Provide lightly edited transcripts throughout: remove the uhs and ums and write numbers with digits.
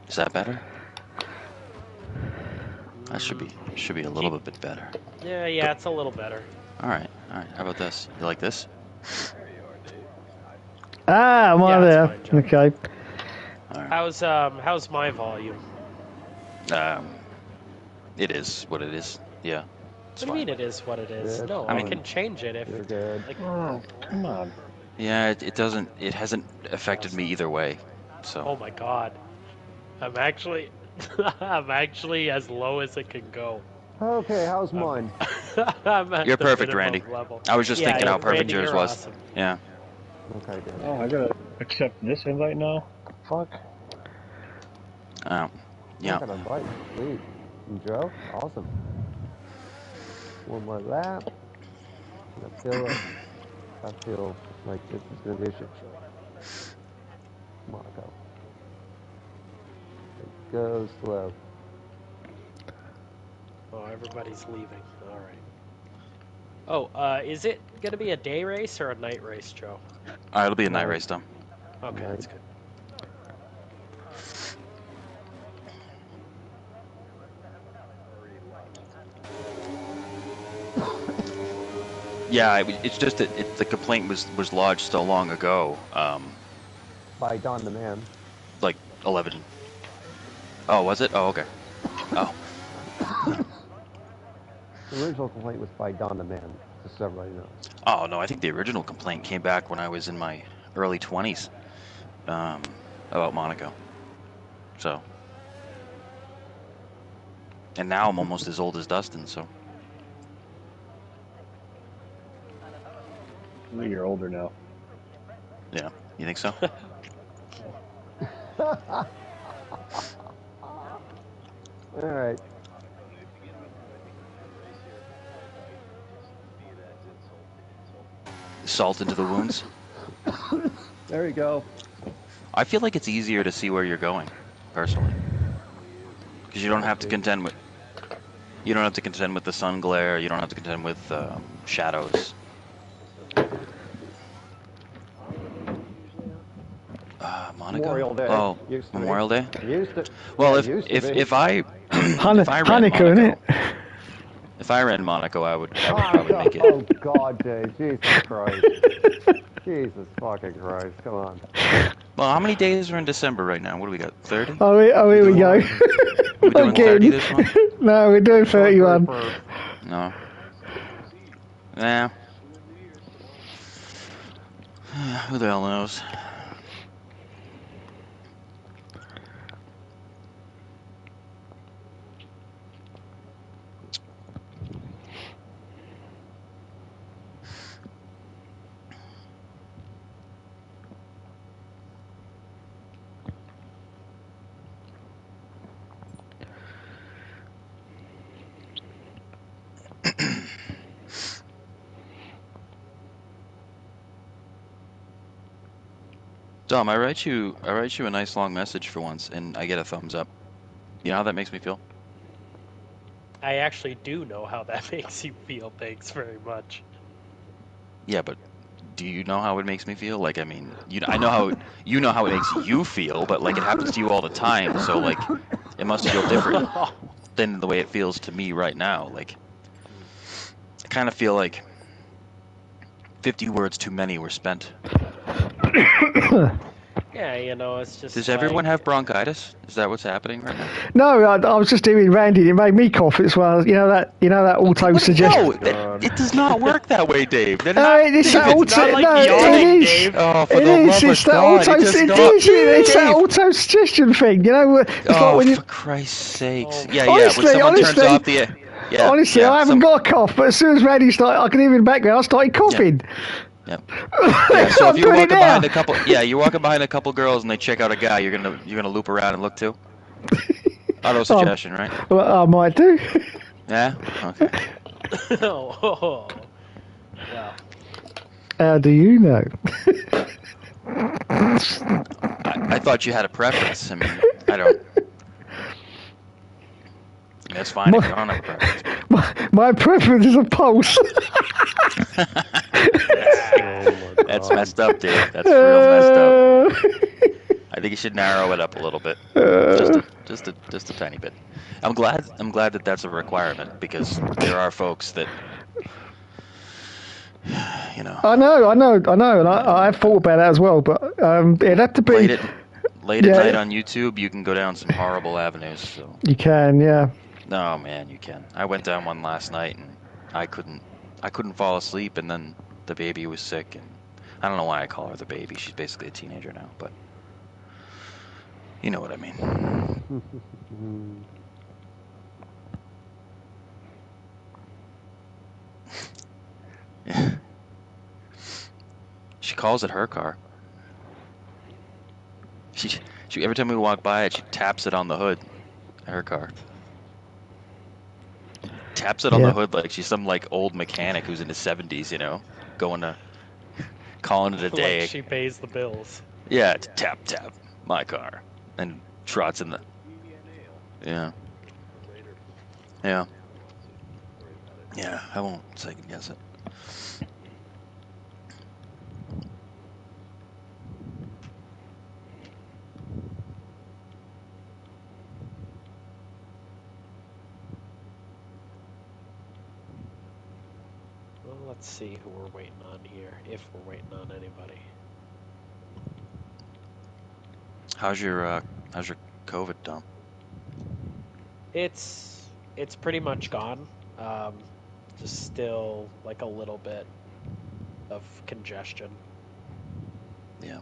Is that better? That should be a little bit better. Yeah, it's a little better. All right. How about this? You like this? Ah, am I there? Fine, okay. All right. How's my volume? It is what it is. Yeah. What do you mean it is what it is? No, I can change it if. You're good. Like, oh, come on. Yeah, it doesn't. It hasn't affected me either way. So. Oh my God, I'm actually as low as it can go. Okay, how's mine? You're perfect, Randy. Level. I was just thinking how perfect Randy, yours was. Awesome. Yeah. Okay, good. Oh, I gotta accept this invite now? Fuck. Yeah. I got an invite. Sweet. And Joe? Awesome. One more lap. I feel like this is going to be a shit show. Monaco. Go slow. Oh, everybody's leaving. All right. Oh, is it going to be a day race or a night race, Joe? It'll be a night race, though. Okay, that's good. Yeah, it's just that the complaint was lodged so long ago. By Don the Man. Like 11. Oh, was it? Oh, okay. Oh. The original complaint was by Don the Man, just so everybody knows. Oh no, I think the original complaint came back when I was in my early 20s, about Monaco. So. And now I'm almost as old as Dustin, so. You're older now. Yeah, you think so? Alright. Salt into the wounds. There you go. I feel like it's easier to see where you're going, personally. Because you don't have to contend with... You don't have to contend with the sun glare, you don't have to contend with shadows. Monaco? Memorial Day. Oh, Memorial Day? Used to. Well, yeah, if I Hanukkah, isn't it? If I ran Monaco, I would probably make it. Oh God, Dave! Jesus Christ! Jesus fucking Christ! Come on. Well, how many days are in December right now? What do we got? 30? Oh, here we go. We're doing 30 this month? No, we're doing 31. No. Nah. Who the hell knows? Dom, I write you a nice long message for once, and I get a thumbs up. You know how that makes me feel? I actually do know how that makes you feel. Thanks very much. Yeah, but do you know how it makes me feel? Like, I mean, I know how you know how it makes you feel, but like it happens to you all the time, so like it must feel different than the way it feels to me right now. Like, I kind of feel like 50 words too many were spent. Yeah, you know, it's just. Does everyone have bronchitis? Is that what's happening right now? No, I was just doing Randy. It made me cough as well. You know that auto suggestion. No, it does not work that way, Dave. It's that auto. like No, yawning, it is. Dave. Oh, for It the is. love It's of that God, auto. it does not. It's that Dave. auto suggestion thing. You know, it's like Oh, when you. for Christ's sakes! Oh. Yeah, Honestly, when someone turns off the. Yeah, Honestly, yeah, I haven't got a cough, but as soon as Randy started, I can hear in the background. I started coughing. Yep. Yeah, so if you're I'm walking doing it behind now. a couple, you're walking behind a couple girls and they check out a guy, you're gonna loop around and look too. Auto suggestion, right? Well, I might do. Yeah. Okay. Oh. Yeah. How do you know? I thought you had a preference. I mean, I don't. That's fine if you don't have a preference. My preference is a pulse. That's messed up, dude. That's real messed up. I think you should narrow it up a little bit, just a tiny bit. I'm glad that that's a requirement because there are folks that, you know, I know, and I've thought about that as well. But it'd have to be late at night on YouTube. You can go down some horrible avenues. So you can, yeah. no, man, you can. I went down one last night and I couldn't fall asleep, and then the baby was sick, and I don't know why I call her the baby. She's basically a teenager now, but you know what I mean. Yeah. She calls it her car. She every time we walk by it, she taps it on the hood. Her car. Taps it on the hood like she's some like old mechanic who's in his 70s, you know, calling it a day. Like she pays the bills. Yeah, it's tap my car, and trots in the. Yeah. I won't second guess it. Well, let's see who we're waiting on here, if we're waiting on anybody. How's your COVID, Dom? It's pretty much gone. Just still like a little bit of congestion. Yeah.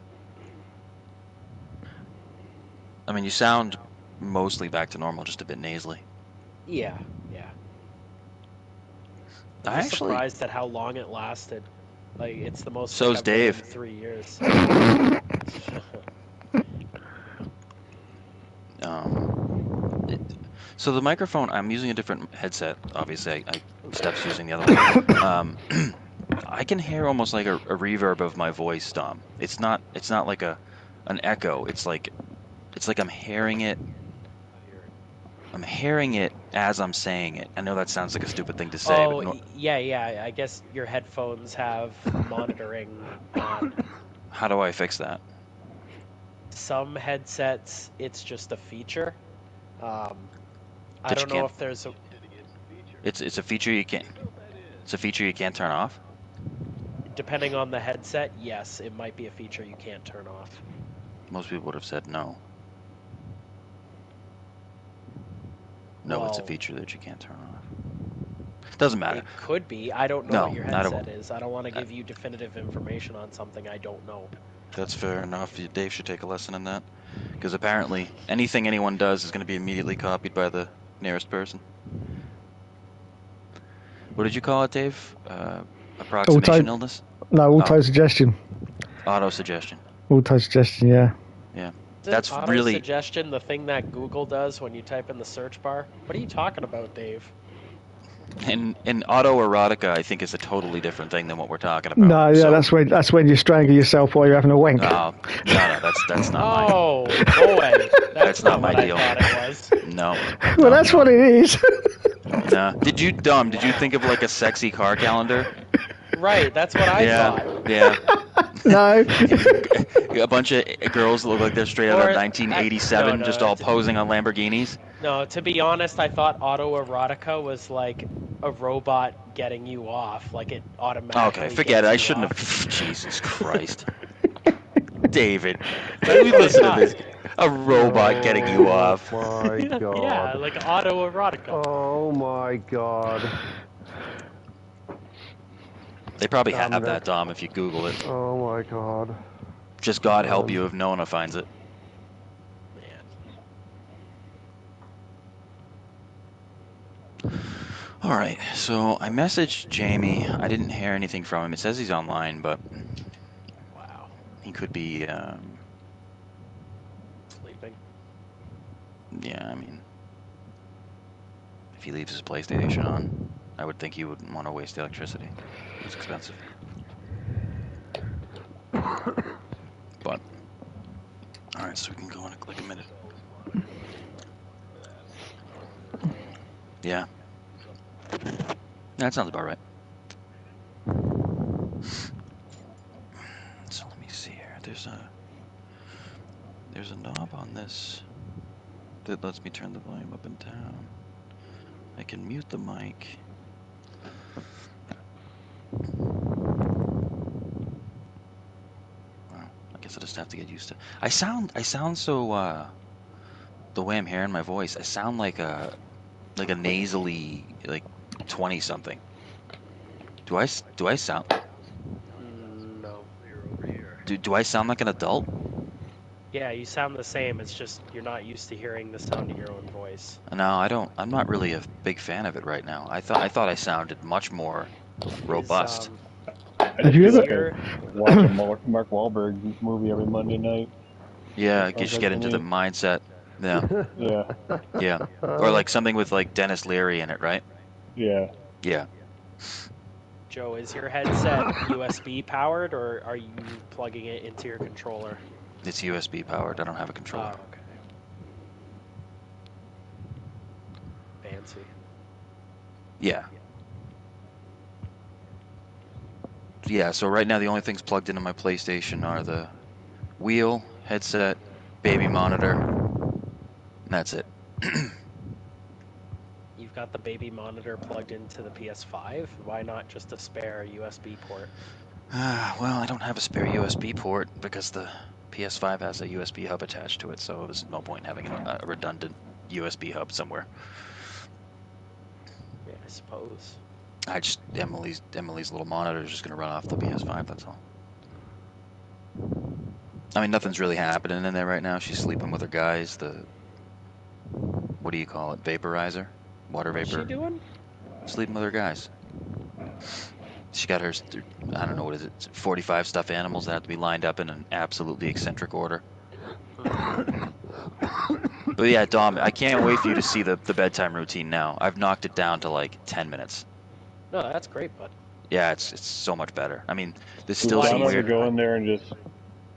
I mean, you sound mostly back to normal, just a bit nasally. Yeah. I'm just surprised at how long it lasted. Like, it's the most. So's I've been Dave. in 3 years. So the microphone, I'm using a different headset. Obviously, I stopped using the other one. I can hear almost like a reverb of my voice, Dom. It's not like an echo. It's like I'm hearing it. I'm hearing it as I'm saying it. I know that sounds like a stupid thing to say. Oh, but yeah. I guess your headphones have monitoring on. How do I fix that? Some headsets, it's just a feature. I don't know if there's a. It's a feature you can't. It's a feature you can't turn off. Depending on the headset, yes, it might be a feature you can't turn off. Most people would have said no. No, it's a feature that you can't turn off. Doesn't matter. It could be. I don't know what your headset is. I don't want to give you definitive information on something I don't know. That's fair enough. Dave should take a lesson in that. Because apparently, anything anyone does is going to be immediately copied by the nearest person. What did you call it, Dave? Approximation illness? No, auto-suggestion. Auto-suggestion. Auto-suggestion, yeah. Yeah. That's really suggestion, the thing that Google does when you type in the search bar. What are you talking about, Dave? And autoerotica, I think, is a totally different thing than what we're talking about. No, yeah, so, that's when you strangle yourself while you're having a wank. No, that's not Oh, boy. That's not my deal. I thought it was. No. Well, that's what it is. Nah. Did you think of like a sexy car calendar? Right, that's what I thought. Yeah. No. A bunch of girls that look like they're straight out of 1987, just all posing on Lamborghinis. No, to be honest, I thought autoerotica was like a robot getting you off, like it automatically. Okay, forget it. I shouldn't have. Jesus Christ, David. Let me listen to this. A robot getting you off. Oh my God. Yeah, like autoerotica. Oh my God. They probably have that, Dom, if you Google it. Oh my God. Just God help you if no one finds it. All right, so I messaged Jamie. I didn't hear anything from him. It says he's online, but wow, he could be sleeping. Yeah, I mean, if he leaves his PlayStation on, I would think he wouldn't want to waste electricity. It's expensive. But all right, so we can go in like a minute. Yeah. That sounds about right. So let me see here. There's this. That lets me turn the volume up and down. I can mute the mic. Wow, I guess I just have to get used to. I sound so the way I'm hearing my voice, I sound like a nasally 20 something. Do I sound No. do I sound like an adult? Yeah, you sound the same. It's just you're not used to hearing the sound of your own voice. No, I don't. I'm not really a big fan of it right now. I thought I sounded much more robust. Have you feel ever? like I watch a Mark Wahlberg movie every Monday night. Yeah, you Sounds just like get to into me. the mindset. Yeah, Yeah, yeah. Or like something with like Dennis Leary in it, right? yeah. Yeah. Joe, is your headset USB powered, or are you plugging it into your controller? It's USB powered. I don't have a controller. Oh, okay. Fancy. Yeah. Yeah, so right now the only things plugged into my PlayStation are the wheel, headset, baby monitor, and that's it. You've got the baby monitor plugged into the PS5. Why not just a spare USB port? Well, I don't have a spare USB port because the PS5 has a USB hub attached to it, so there's no point in having a redundant USB hub somewhere. Yeah, I suppose. Emily's little monitor is just gonna run off the PS5. That's all. I mean, nothing's really happening in there right now. She's sleeping with her guys. What do you call it? Vaporizer, water What's vapor. she doing? Sleeping with her guys. She got her, I don't know, what is it, 45 stuffed animals that have to be lined up in an absolutely eccentric order. But yeah, Dom, I can't wait for you to see the bedtime routine now. I've knocked it down to like 10 minutes. No, that's great, bud. Yeah, it's so much better. I mean, there's Does still Dom some ever weird... go in there and just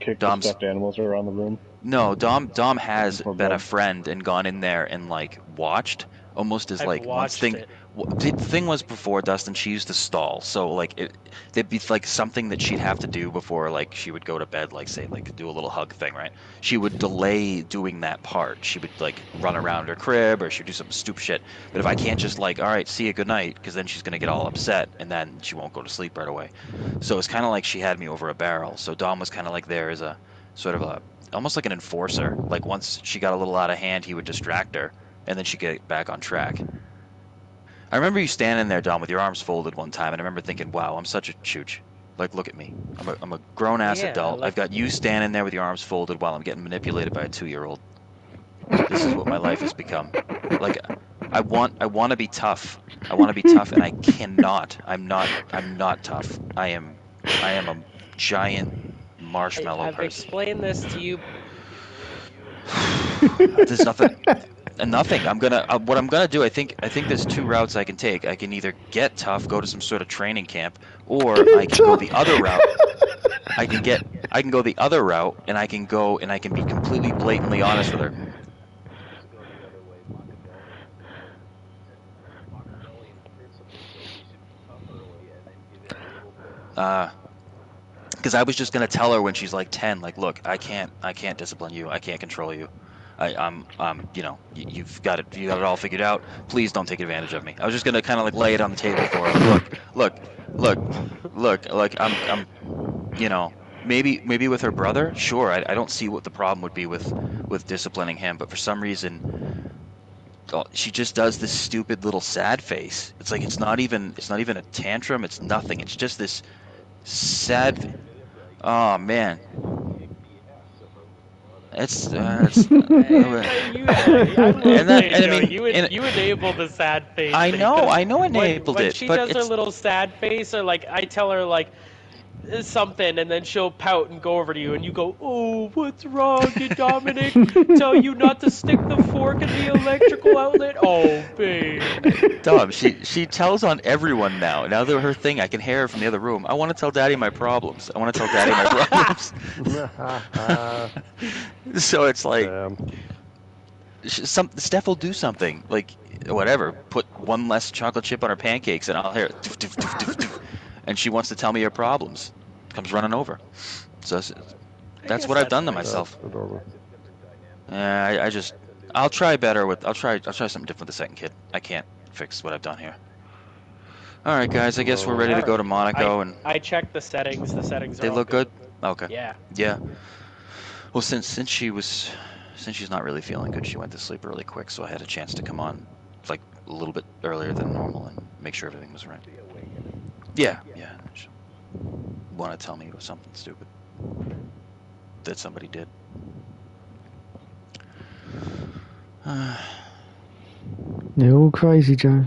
kick Dom's- the stuffed animals around the room? No, Dom has Or been a Bob? friend and gone in there and like watched almost as I've like once watched thing. it. The thing was before Dustin, she used to stall, so like there'd be like something that she'd have to do before like she would go to bed, like say like do a little hug thing, right? She would delay doing that part. She would like run around her crib or she'd do some stupid shit. But if I can't just like, all right, see you, good night, because then she's gonna get all upset and then she won't go to sleep right away. So it's kind of like she had me over a barrel. So Dom was kind of like there as a sort of a almost like an enforcer. Like once she got a little out of hand, he would distract her, and then she'd get back on track. I remember you standing there, Dom, with your arms folded one time, and I remember thinking, wow, I'm such a chooch. Like, look at me. I'm a grown-ass Yeah, adult. like- I've got you standing there with your arms folded while I'm getting manipulated by a 2-year-old. This is what my life has become. Like, I want to be tough. I want to be tough, and I cannot. I'm not tough. I am a giant marshmallow I've person. explained this to you. There's nothing. Nothing. What I'm gonna do. I think there's 2 routes I can take. I can either get tough, go to some sort of training camp, or I can go the other route. I can go the other route, and I can be completely blatantly honest with her. Because I was just gonna tell her when she's like 10, like, look, I can't discipline you. I can't control you. You've got it all figured out. Please don't take advantage of me. I was just gonna kind of like lay it on the table for her. Look. I'm, maybe with her brother, sure. I don't see what the problem would be with disciplining him, but for some reason, she just does this stupid little sad face. It's like it's not even a tantrum. It's nothing. It's just this sad. Oh man. You enable the sad face. I know, enabled when it. she but does her it's, little sad face, or like I tell her like something, and then she'll pout and go over to you, and you go, "Oh, what's wrong? Did Dominic tell you not to stick the fork in the electrical outlet?" Oh, babe. Dom, she tells on everyone now. Now that her thing, I can hear her from the other room. I want to tell Daddy my problems. So it's like, Steph will do something, like, whatever, put one less chocolate chip on her pancakes, and I'll hear it, doof, doof, doof, doof, doof, and she wants to tell me her problems. Comes running over. So that's what I've done to myself. I just I'll try better with I'll try something different with the second kid. I can't fix what I've done here. All right, guys. I guess we're ready to go to Monaco, and I checked the settings. The settings are they all look good. Okay. Yeah. Yeah. Well, since she's not really feeling good, she went to sleep really quick, so I had a chance to come on like a little bit earlier than normal and make sure everything was right. Yeah. Yeah. She want to tell me it was something stupid that somebody did. You're all crazy, Joe.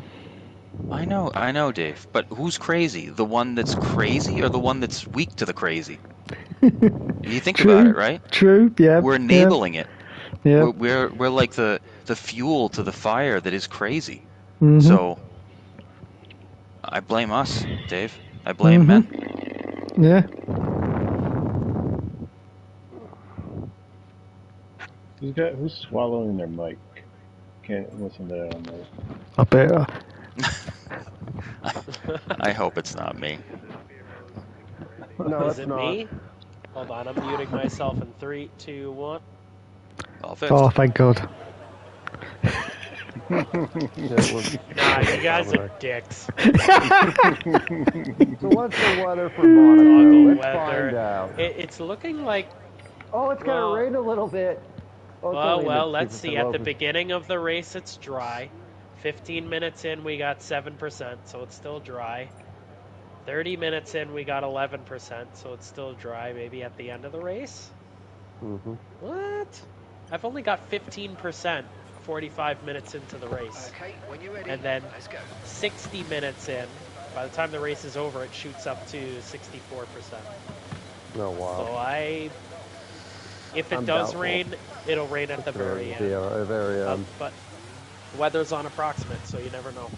I know, Dave. But who's crazy? The one that's crazy or the one that's weak to the crazy? You think about it, right? True. Yeah. We're enabling it. Yeah. We're like the fuel to the fire that is crazy. Mm-hmm. So I blame us, Dave. I blame men. Yeah. Who's swallowing their mic? Can't listen to that on there. I bet. I hope it's not me. No, Is it's it not. me? Hold on, I'm muting myself in 3, 2, 1. All fixed. Oh, thank God. Nah, you guys are dicks. So what's the weather for Monaco? Let's find out. It's looking like. Oh, it's gonna rain a little bit. Oh, Well, let's see. At the beginning of the race, it's dry. 15 minutes in, we got 7%, so it's still dry. 30 minutes in, we got 11%, so it's still dry. Maybe at the end of the race? Mm-hmm. What? I've only got 15%. 45 minutes into the race. Okay, when you're ready, and then let's go. 60 minutes in, by the time the race is over, it shoots up to 64%. Oh, wow. So if it does rain, it'll rain at the very end. Yeah, very end. But the weather's on approximate, so you never know.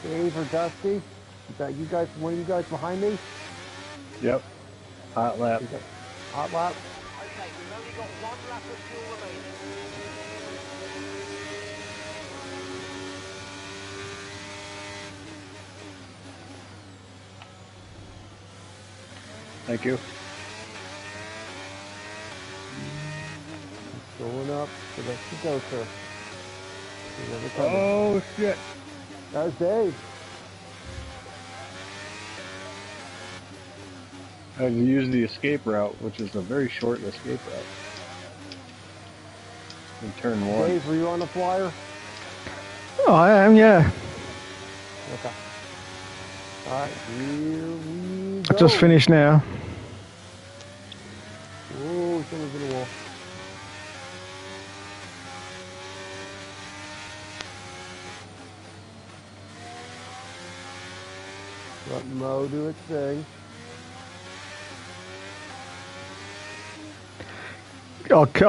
Dave or Dusty? Is that you guys? One of you guys behind me? Yep. Hot lap. Hot lap. Okay, we've only got one lap of fuel remaining. Thank you. Going up for the go, sir. Never coming. Oh shit! That was Dave. I had to use the escape route, which is a very short escape route. In turn 1. Dave, were you on the flyer? Oh, I am, yeah. Okay. All right, here we go. I've just finished now. Oh, someone's in the wall. Let Mo do its thing. I'll get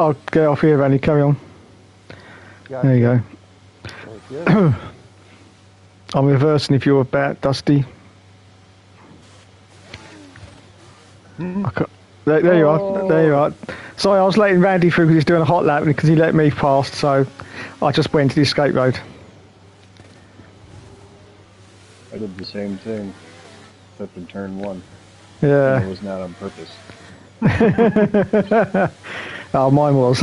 off here, Randy. Carry on. Gotcha. There you go. Thank you. I'm reversing if you're about, Dusty. I can't- there you are. There you are. Sorry, I was letting Randy through because he's doing a hot lap because he let me past, so I just went to the escape road. I did the same thing, except in turn 1. Yeah. And it was not on purpose. Oh, mine was.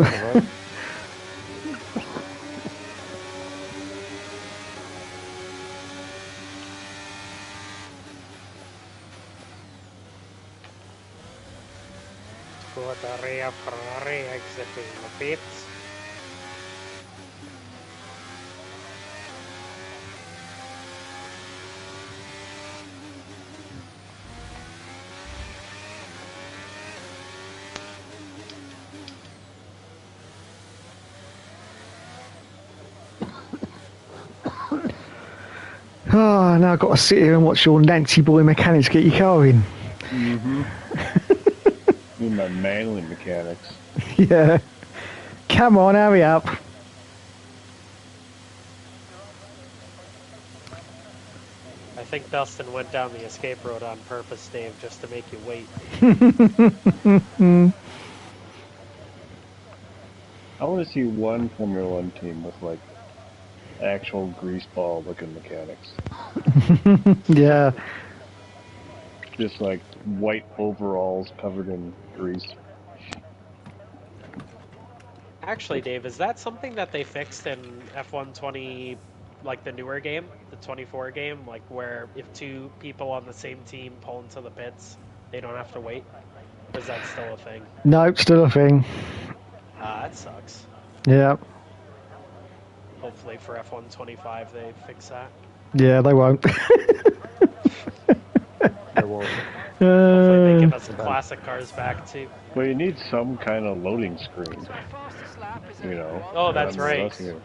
Scuderia Ferrari exiting the pits. Oh, now I've got to sit here and watch your Nancy boy mechanics get your car in. Mm-hmm. Me and my manly mechanics. Yeah. Come on, hurry up. I think Dustin went down the escape road on purpose, Dave, just to make you wait. I want to see one Formula 1 team with, like, actual greaseball looking mechanics. Yeah. Just, like, white overalls covered in grease. Actually, Dave, is that something that they fixed in F1 20, like the newer game, the 24 game, like where if two people on the same team pull into the pits, they don't have to wait? Or is that still a thing? Nope, still a thing. That sucks. Yeah. Hopefully for F1 25 they fix that. Yeah, they won't. They won't. Hopefully they give us the classic cars back too. Well, you need some kind of loading screen, So fastest lap is you know? Oh, that's I mean, right. what else you-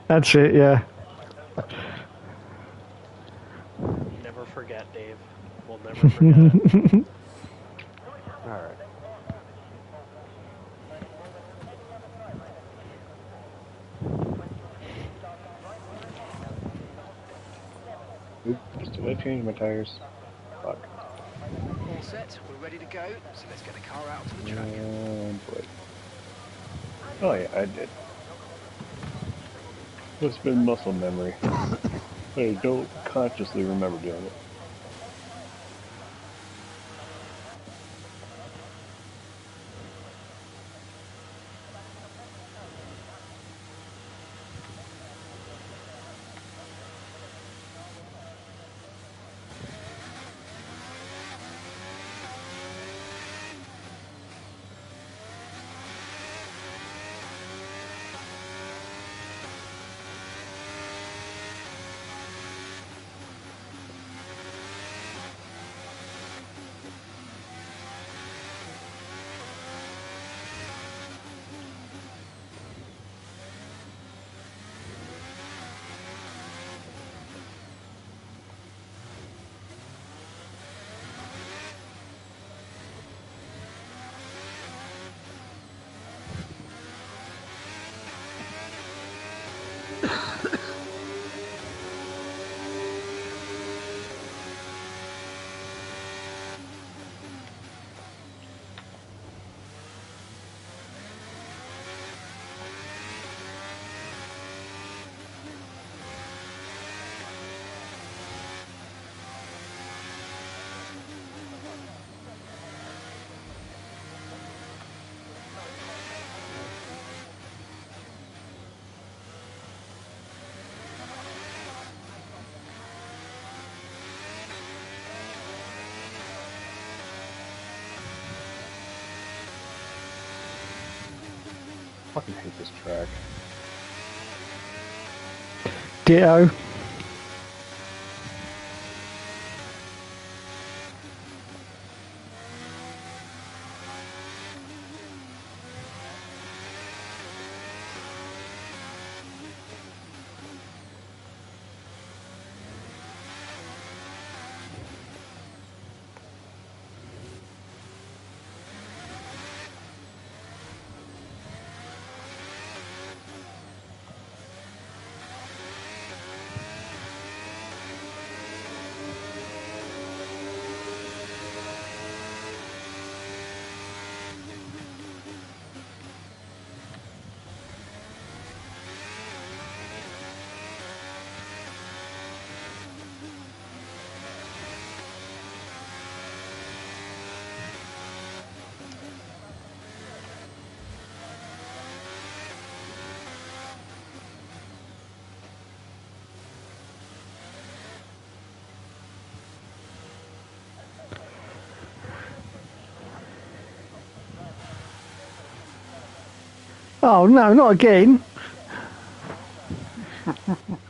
That's it, yeah. Never forget, Dave. We'll never forget it. All right. Oops, did I change my tires? Fuck. all set. We're ready to go. So let's get the car out to the track. Oh, boy. Oh, yeah, I did. It's been muscle memory. But I don't consciously remember doing it. fucking hate this track. Ditto. Oh no, not again.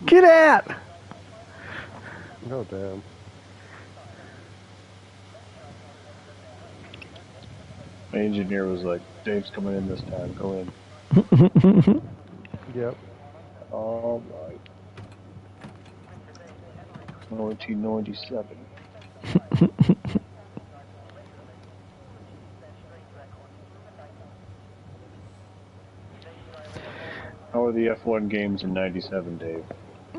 Get out! Oh, damn. My engineer was like, Dave's coming in this time, go in. Yep. All right. 1997. How are the F1 games in 97, Dave?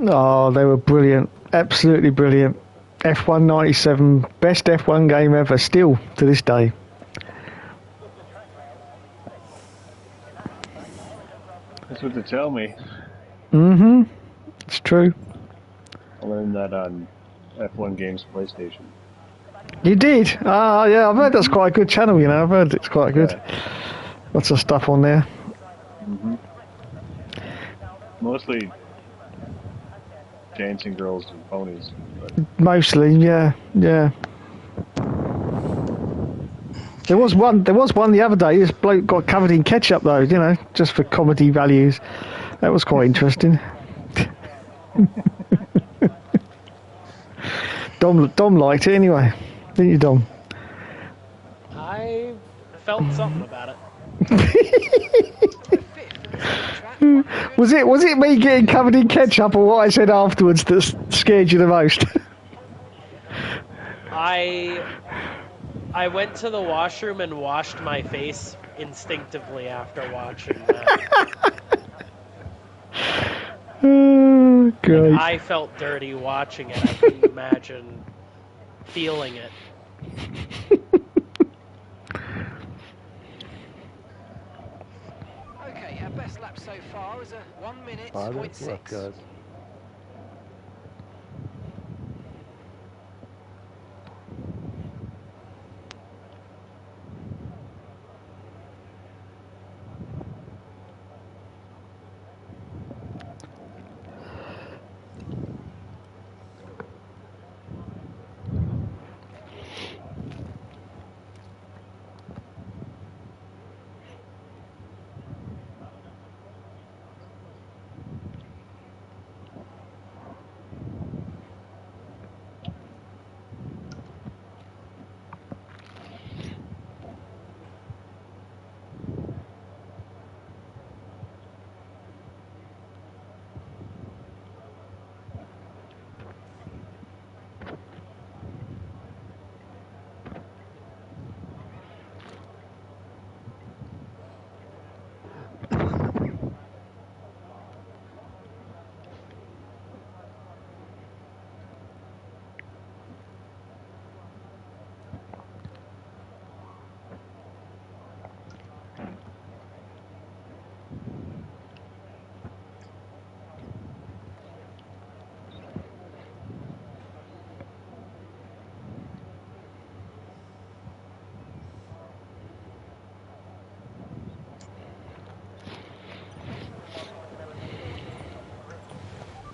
Oh, they were brilliant. Absolutely brilliant. F1 97, best F1 game ever, still to this day. That's what they tell me. Mm-hmm. It's true. I learned that on F1 Games PlayStation. You did? Ah, yeah, I've heard that's quite a good channel, you know. I've heard it's quite good. Yeah. Lots of stuff on there. Mm-hmm. Mostly dancing girls and ponies. But Mostly, yeah, yeah. There was one the other day. This bloke got covered in ketchup, though. You know, just for comedy values. That was quite interesting. Dom liked it anyway, didn't you, Dom? I felt something about it. Was it me getting covered in ketchup, or what I said afterwards that scared you the most? I went to the washroom and washed my face instinctively after watching that. Oh, great. Like, I felt dirty watching it. I couldn't imagine feeling it. Okay, our best lap so far is a 1 minute 5 minutes 0.6. left, guys.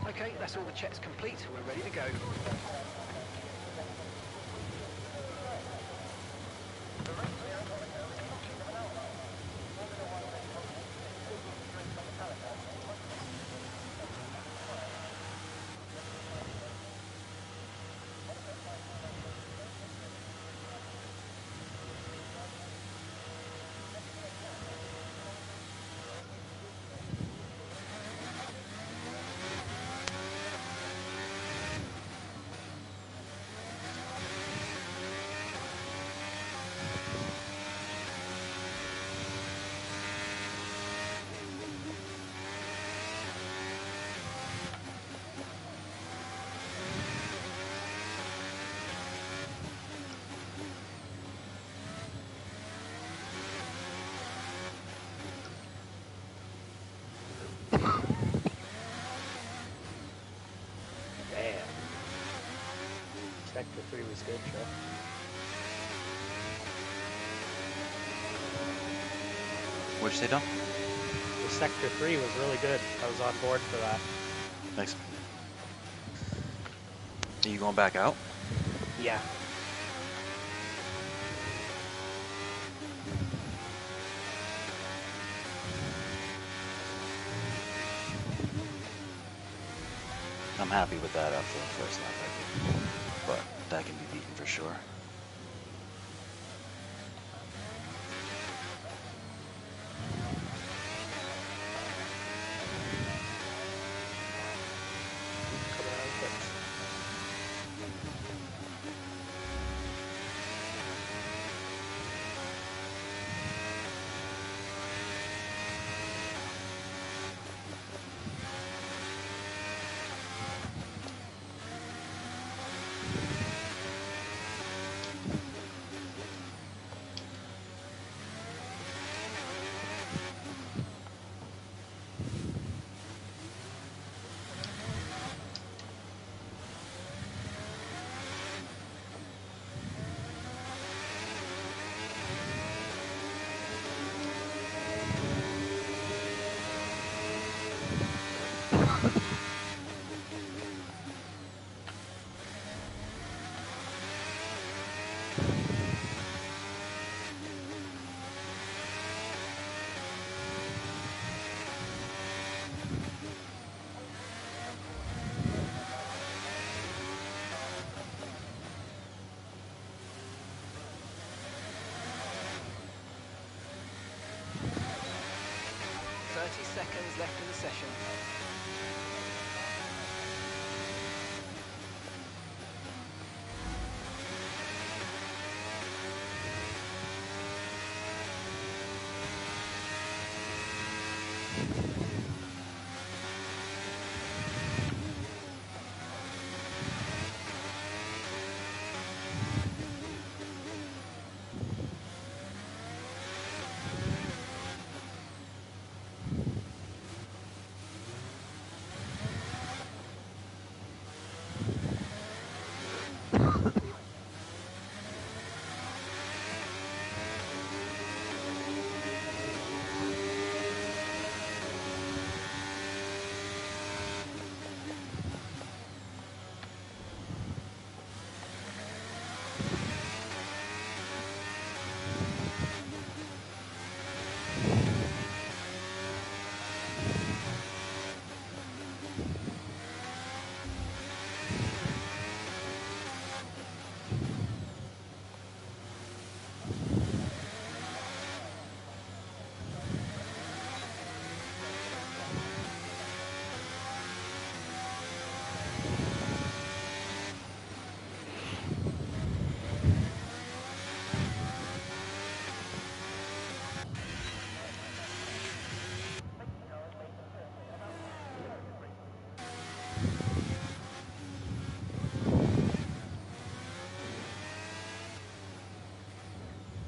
Okay, that's all the checks complete. We're ready to go. 3 was good, Joe. What'd you say, Dom? The Sector 3 was really good. I was on board for that. Thanks. Are you going back out? Yeah. I'm happy with that after the first lap, I think. But that can be beaten for sure. Coming out of pits. Seconds left in the session.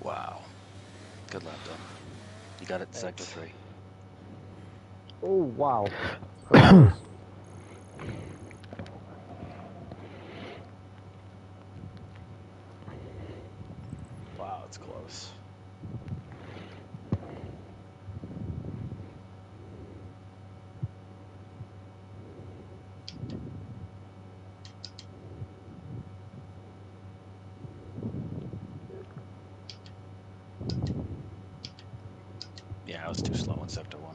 Wow. Good lap, Dom. You got it, Sector Thanks. 3. Oh, wow. Close. Wow, it's close. Yeah, I was too slow in Sector 1.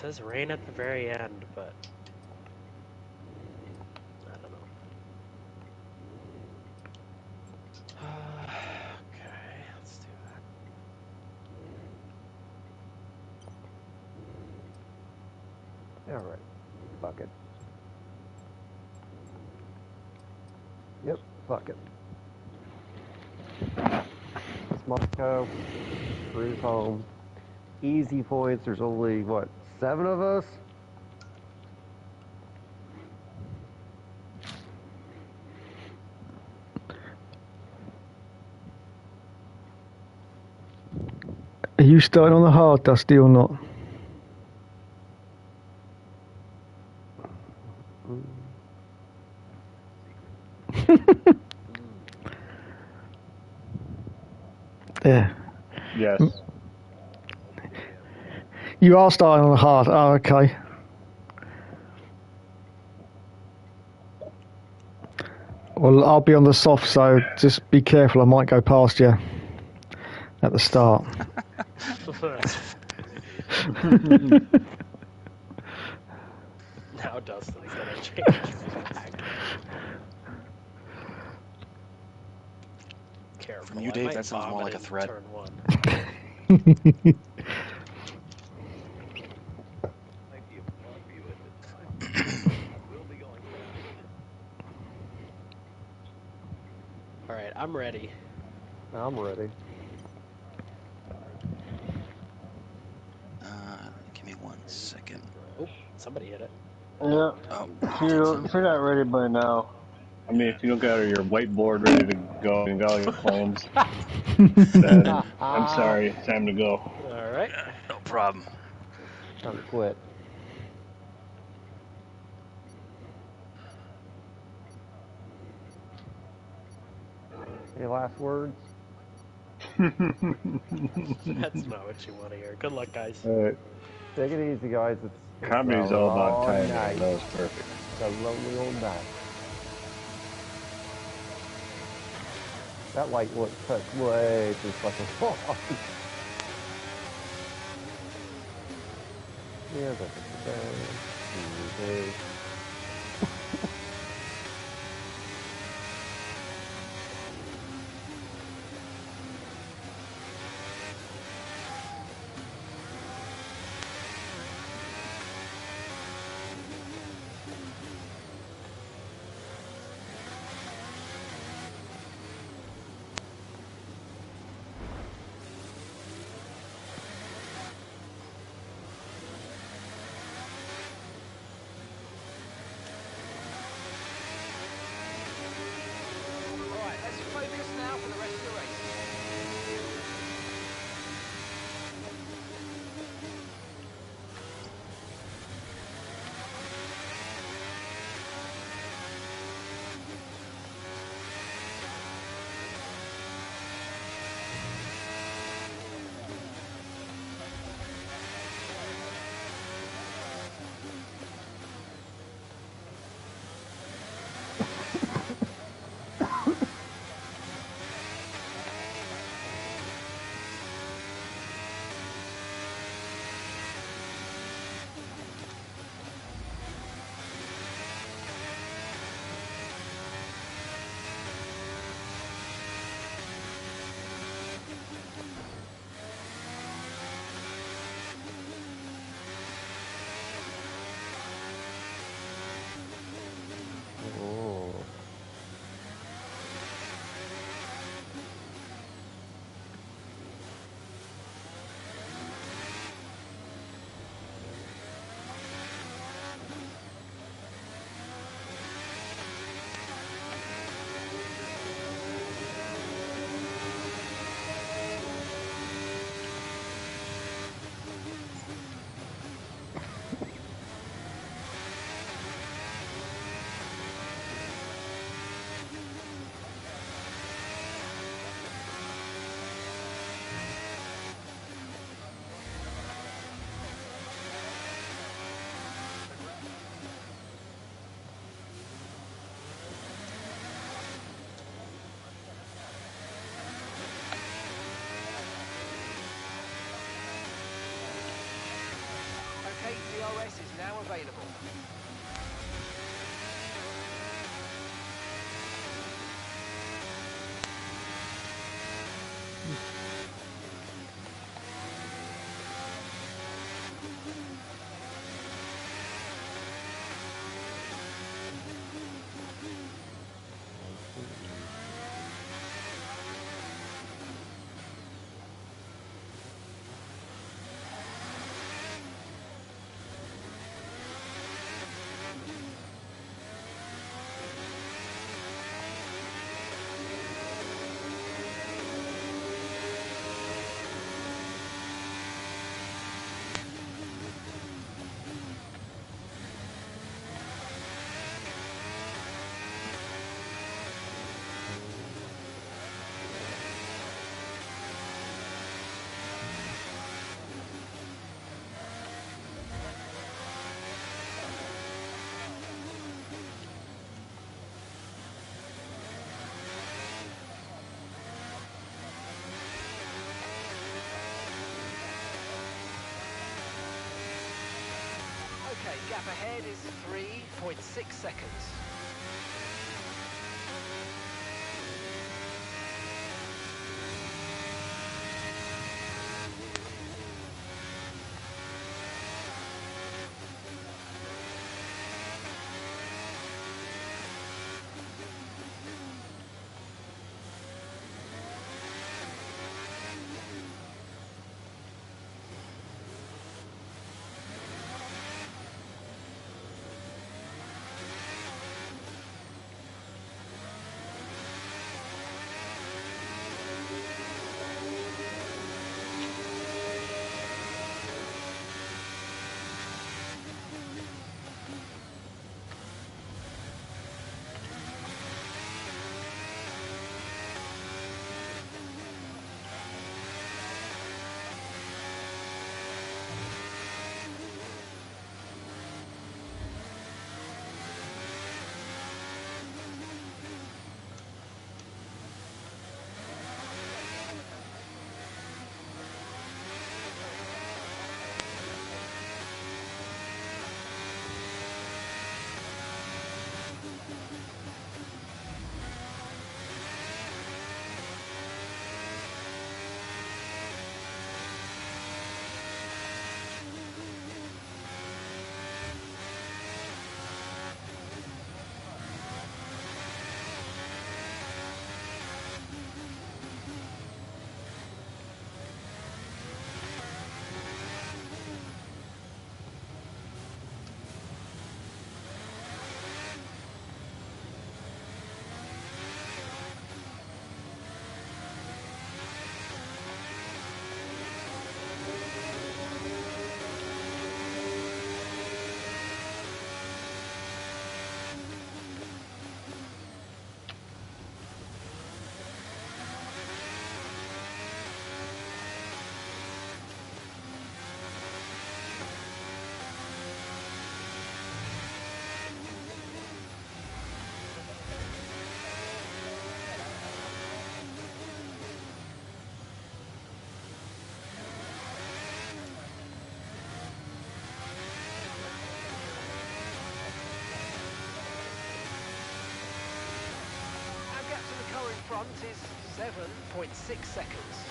says rain at the very end, but I don't know. Okay, let's do that. All right. Fuck it. Yep. Fuck it. It's Monaco. Cruise home. Easy points. There's only what, 7 of us? Are you starting on the hard, Dusty, or not? Yeah. Yes. You are starting on the hard. Oh, okay. Well, I'll be on the soft, so just be careful. I might go past you at the start. Now Dustin's gonna change back. Careful. From you, I Dave, might that sounds more vomit like a in threat. Turn 1. All right, I'm ready. I'm ready. Give me 1 second. Oh, somebody hit it. Yeah. Oh, If you're not ready by now, I mean, if you don't got your whiteboard ready to go and got all your plans, then I'm sorry, time to go. All right. no problem. Time to quit. Any last words? That's not what you want to hear. Good luck, guys. Alright. Take it easy, guys. It's Comedy is a all about long timing. night. That was perfect. It's a lonely old night. That light was cut way too fucking long. Yeah, that's Gap ahead is 3.6 seconds. Front is 7.6 seconds.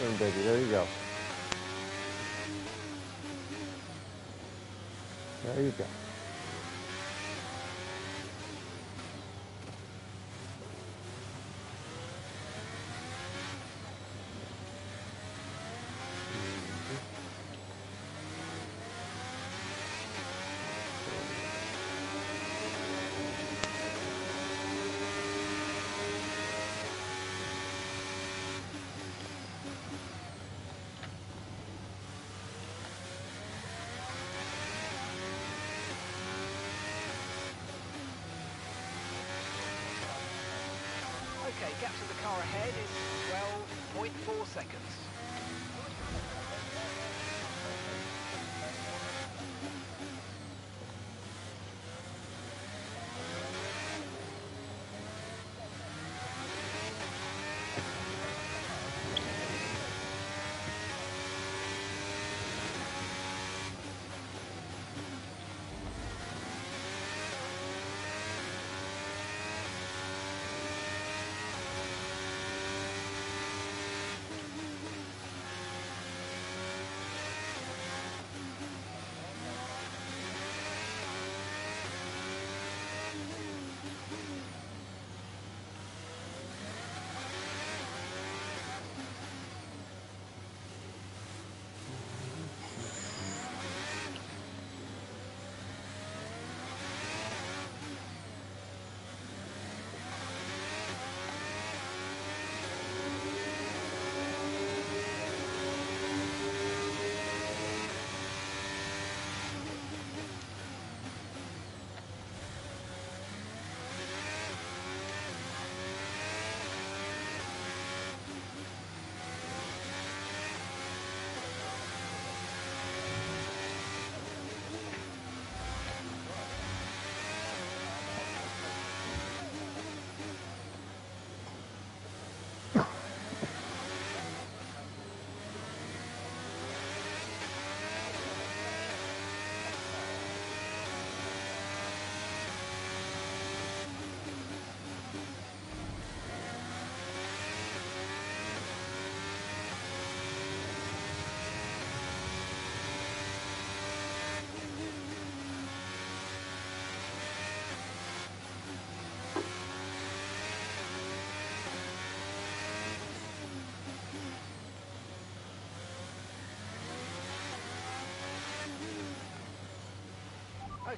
Boom, baby, there you go. There you go. Okay, gap to the car ahead is 12.4 seconds.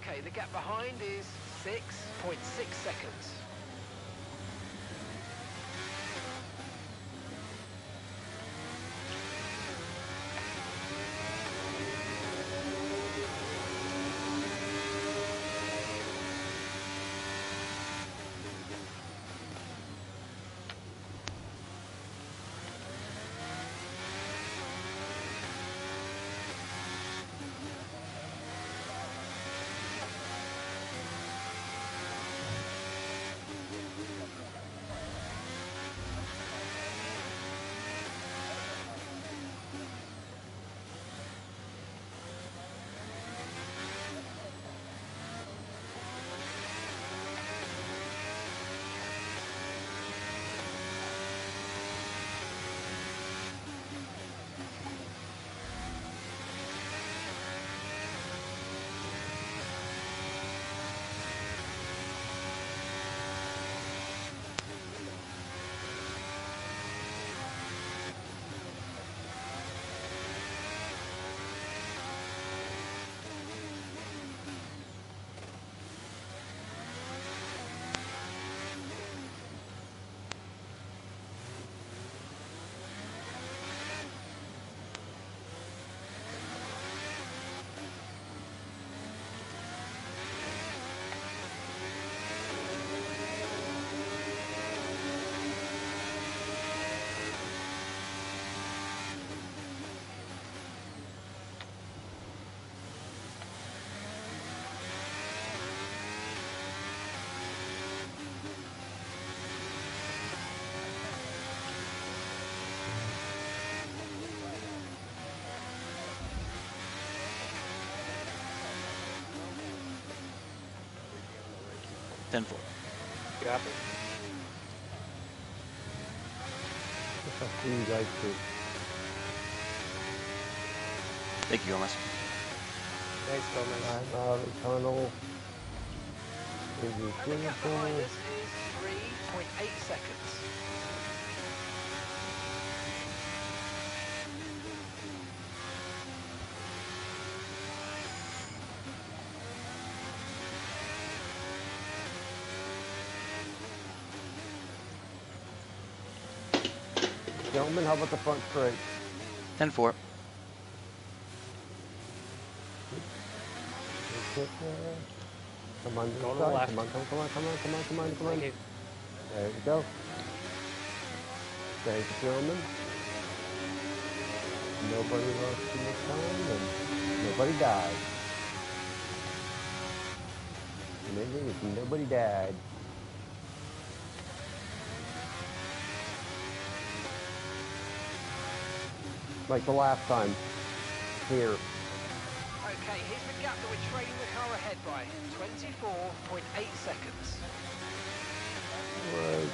Okay, the gap behind is 6.6 seconds. Ten four. Copy. I'll see you guys too. Thank you, Gomez. Thanks, Gomez. I'm out of the tunnel. Is And the it gap behind simple? us is 3.8 seconds. Gentlemen, how about the front straight? 10-4. Come on, this Go to the side. left. Come on. Thank you. There we go. Thank you, gentlemen. Nobody lost too much time and nobody died. Amazing is nobody died. Like the last time. Here. Okay, here's the gap that we're trailing the car ahead by. 24.8 seconds. Right.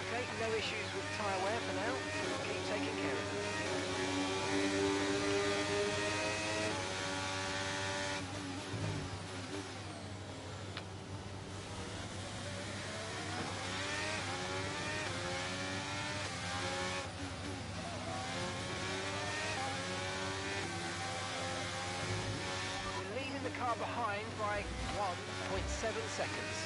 Okay, no issues with tyre wear for now, so we'll keep taking care of them. We're leaving the car behind by 1.7 seconds.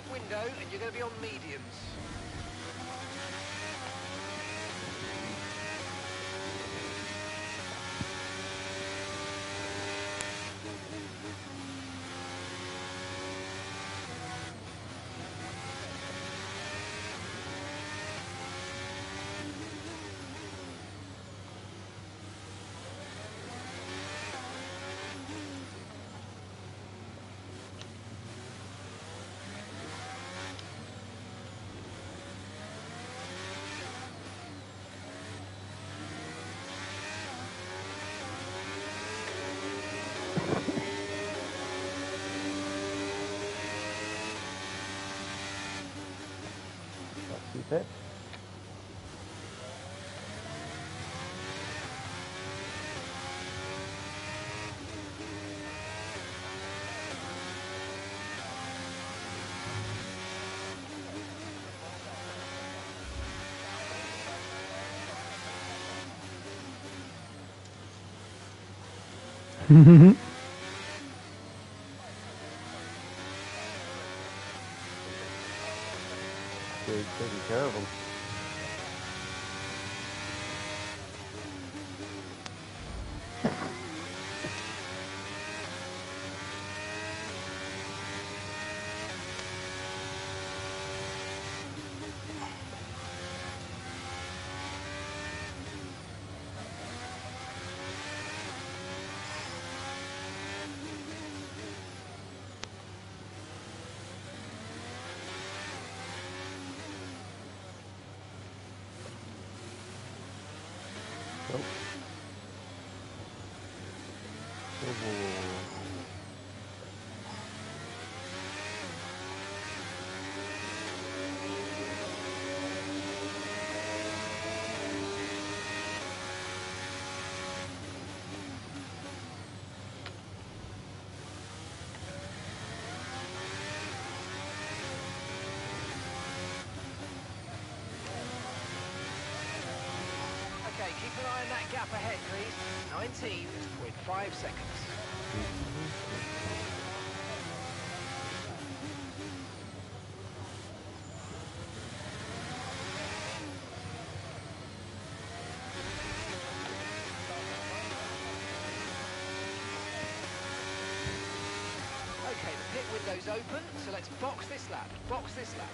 pit window and you're going to be on mediums. Keep it. Good taking care of them. Nope. Okay, keep an eye on that gap ahead, please. 19.5 seconds. Okay, the pit window's open, so let's box this lap. Box this lap.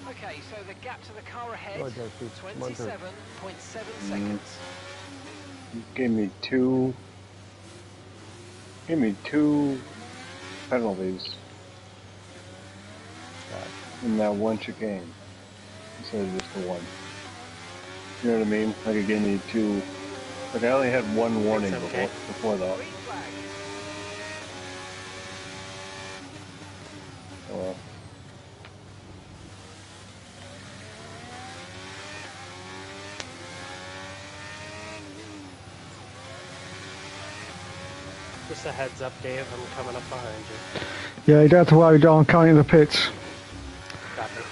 Okay, so the gap to the car ahead, Go ahead, Josie. Come on, Josie. 27.7 seconds. Gave me two penalties in that one chicane instead of just the one. You know what I mean? Like it gave me two. Like I only had one warning okay. before that. Green flag. Oh well. Just a heads up, Dave. I'm coming up behind you. Yeah, you don't have to worry, Don. I'm coming in the pits. Copy.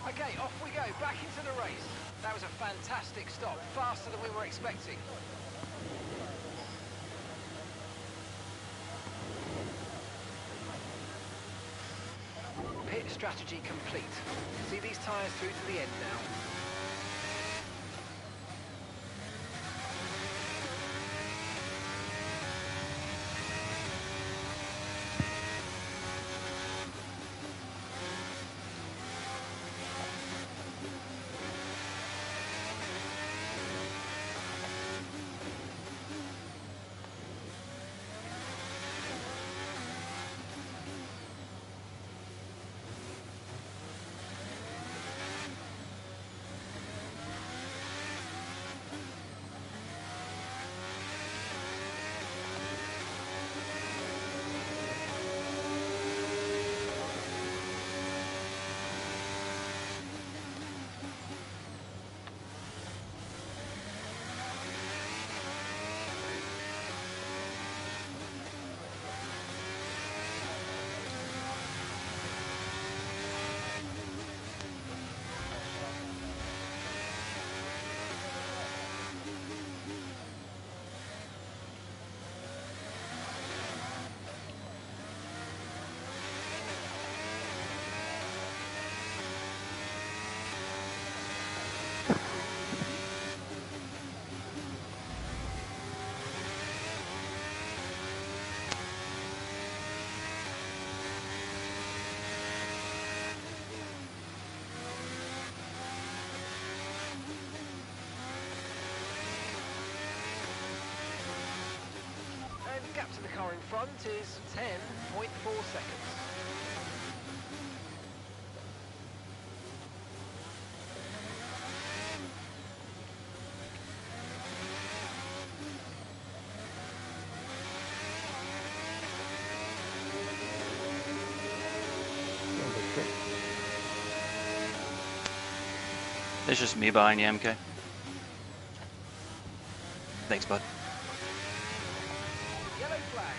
Okay, off we go, back into the race. That was a fantastic stop, faster than we were expecting. Pit strategy complete. See these tyres through to the end now. And gap to the car in front is 10.4 seconds. It's just me behind you, MK. Thanks, bud. Yellow flag.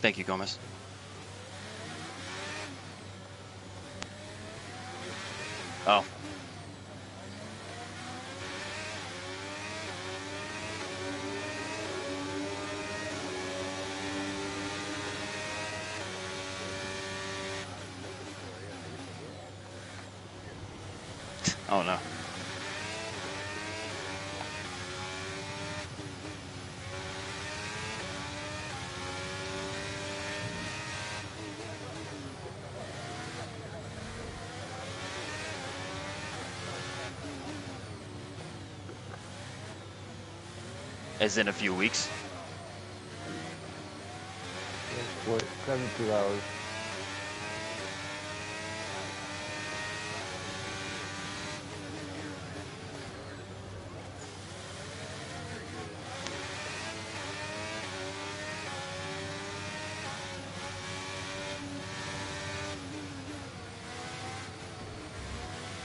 Thank you, Gomez. Oh. Oh no. As in a few weeks. What, 72 hours.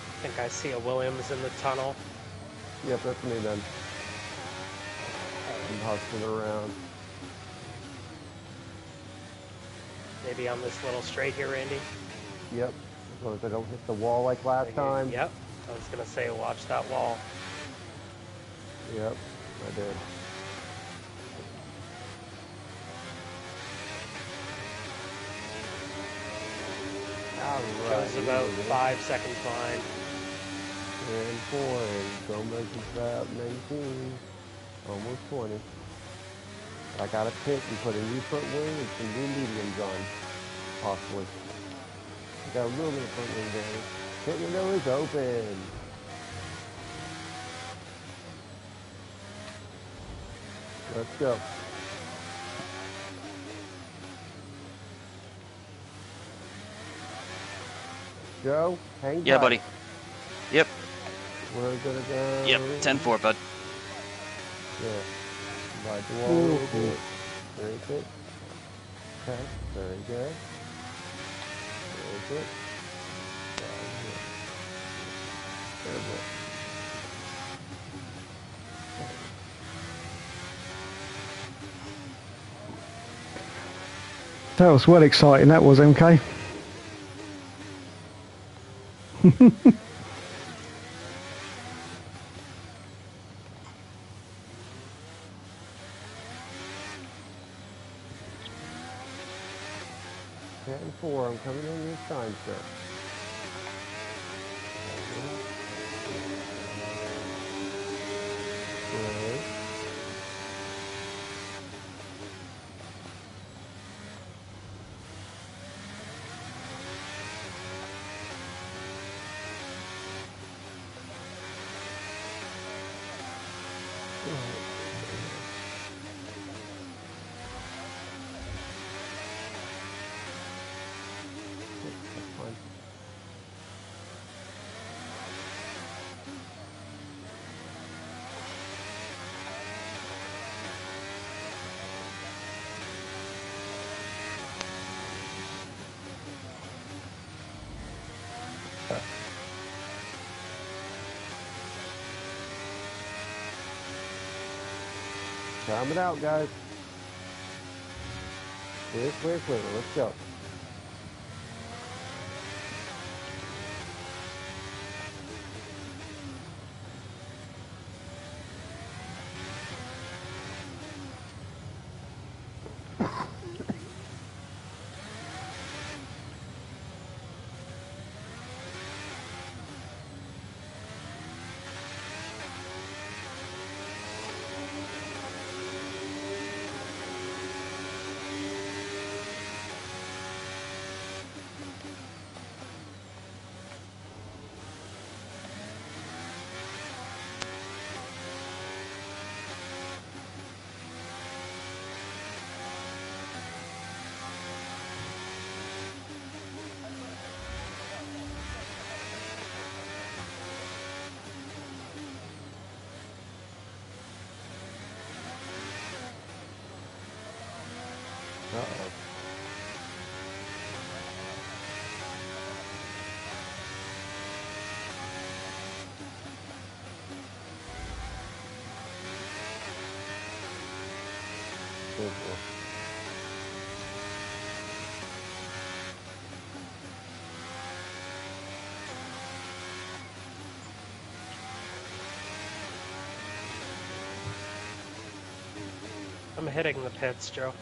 I think I see a Williams in the tunnel. Yep, that's me then. I'm hustling around. Maybe on this little straight here, Randy. Yep, So if I don't hit the wall like last time. Yep. I was gonna say, watch that wall. Yep, I did. Alright. Joe's about 5 seconds behind. And 4, and Gomez is about 19. Almost 20. I got a pit and put a new front wing and some new mediums on. Possibly. I got a little bit of front wing damage. Pit window is open. Let's go. Joe, hang tight. Yeah, buddy. Yep. We're gonna go. Yep. 10-4, bud. Yeah. Ride the wall a little bit. Very good. Okay. Very good. Very good. Very good. That was well exciting, that was, MK. 10-4, I'm coming in this time, sir. Good. That's fine. Time it out, guys. Clear, clear, clear. Let's go. Uh-oh. Good boy. I'm hitting the pits, Joe.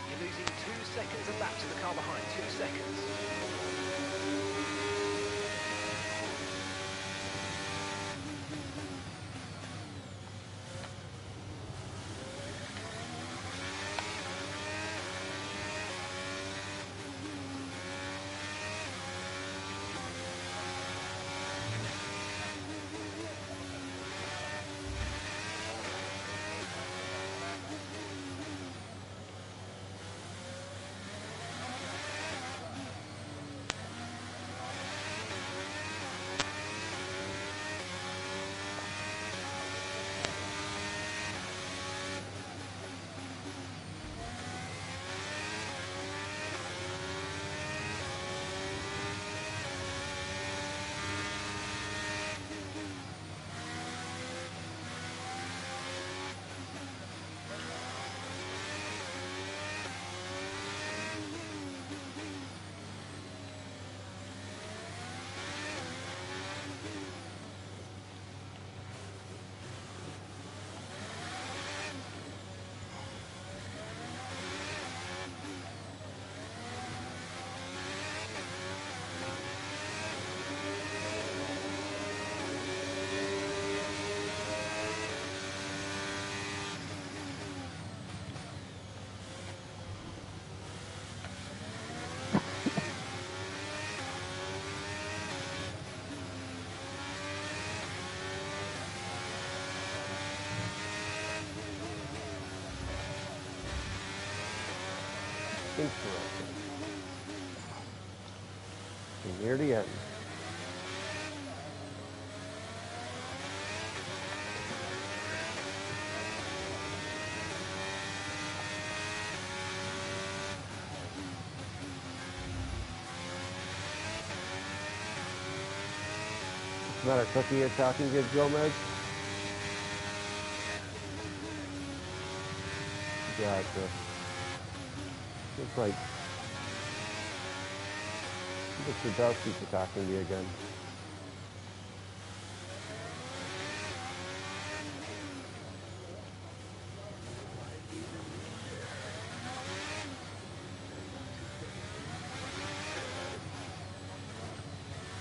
You're losing 2 seconds a lap to the car behind. 2 seconds. We're near the end. What's the matter, Cookie attacking good Gomez? Gotcha. Looks like Mr. Dusty's attacking me again.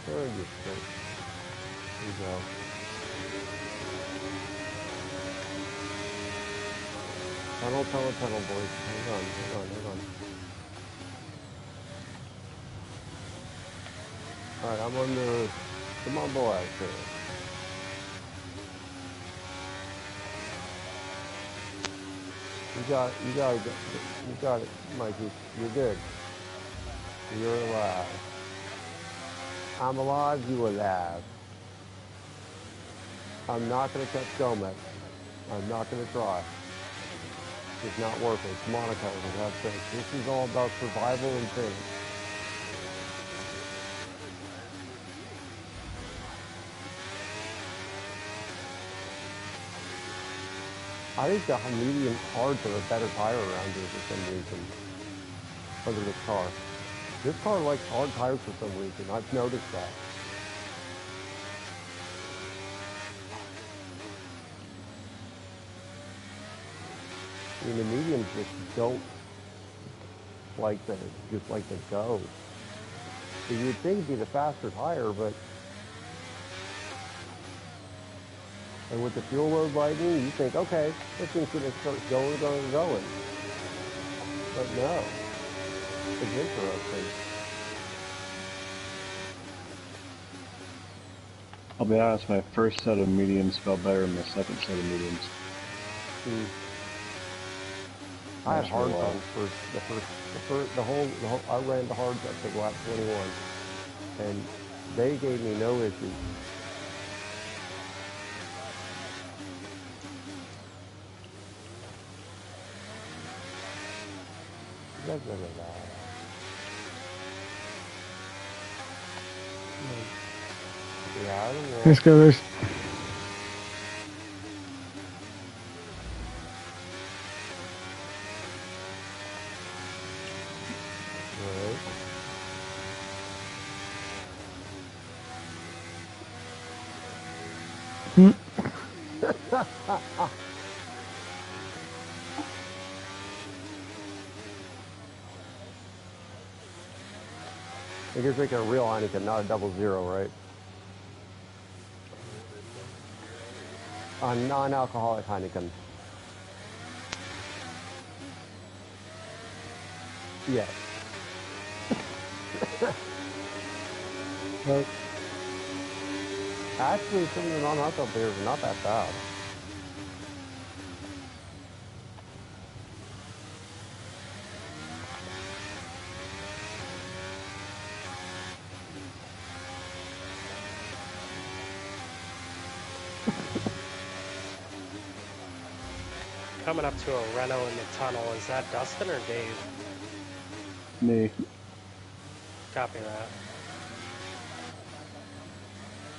There you go. There you go. Tunnel, tunnel, tunnel, boys. Hang on, hang on, hang on. Alright, I'm on the... Come on, boys. You got it, Mikey. You're good. You're alive. I'm alive, you alive. I'm not gonna touch Gomez. I'm not gonna try. It's not worth it. It's Monaco, for God's sake. This is all about survival and things. I think the medium hards are a better tire around here for some reason. Under this car. This car likes hard tires for some reason. I've noticed that. I mean, the mediums just don't like to go. So you'd think it'd be the faster tire, but and with the fuel load lightning, you think, okay, this thing's gonna start going. But no, it's interesting. I'll be honest, my first set of mediums felt better than my second set of mediums. I had hards on the whole, I ran the hards up to lap 21, and they gave me no issues. Let's go, Luce. You're drinking a real Heineken, not a 00, right? A non-alcoholic Heineken. Yes. Actually, some of the non-alcohol beers are not that bad. Coming up to a Renault in the tunnel. Is that Dustin or Dave? Me. Copy that.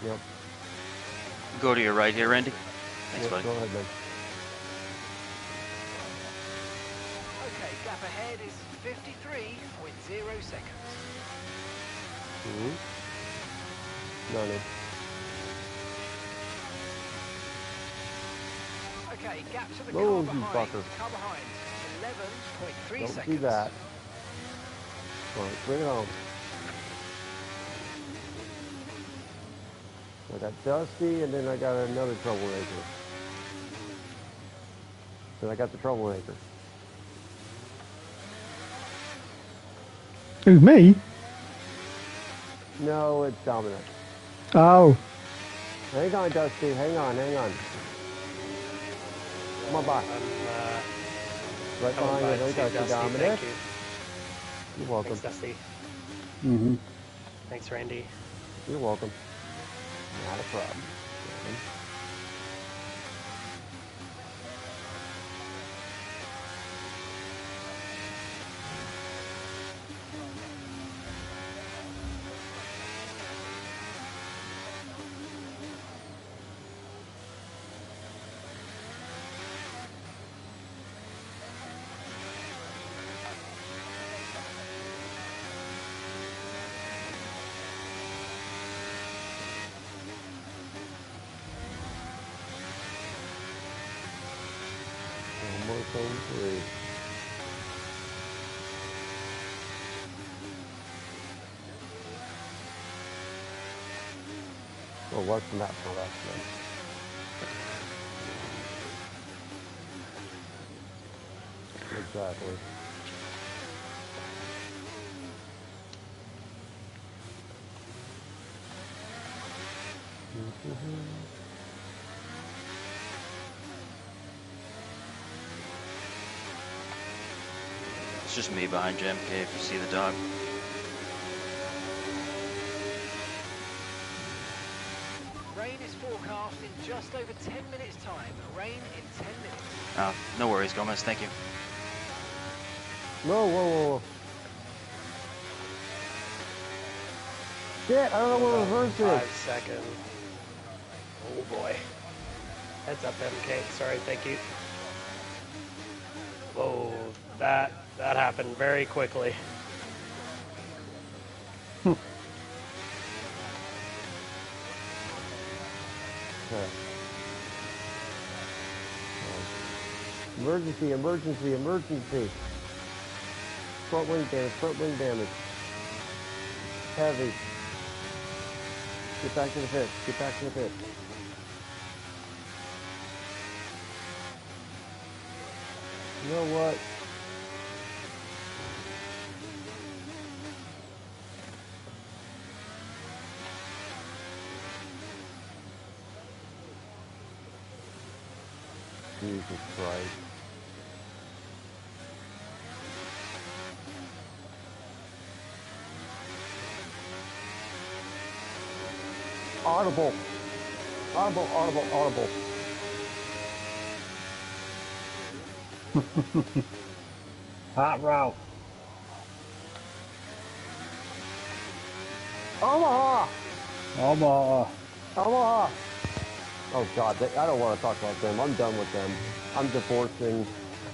Yep. Go to your right here, Randy. Thanks, buddy. Go ahead, man. Okay, gap ahead is 53.0 seconds. No. Okay, gap to the Oh, car you behind. fucker. Car behind, 11.3 Don't seconds. do that. All right, bring it on. I got Dusty, and then I got another troublemaker. Then I got the troublemaker. Who, me? No, it's Dominic. Oh. Hang on, Dusty. Hang on. Come on by. Right behind you. There you go, Dominic. Thank you. You're welcome. Thanks, Dusty. Mm-hmm. Thanks Thanks, Randy. You're welcome. Not a problem. Almost home free. Well, less than that for us, then. Exactly. It's just me behind JMK if you see the dog. Rain is forecast in just over 10 minutes time. Rain in 10 minutes. No worries, Gomez. Thank you. Whoa, whoa, whoa. Shit, I don't know where reverse is. 5 seconds. Oh boy. Heads up, MK. Sorry, thank you. Whoa, that happened very quickly. Emergency, emergency, emergency. Front wing damage, front wing damage. Heavy. Get back to the pit, get back to the pit. You know what? Jesus Christ. Audible. Audible, audible, audible. Hot route. Omaha! Omaha. Omaha! Oh God, I don't want to talk about them. I'm done with them. I'm divorcing.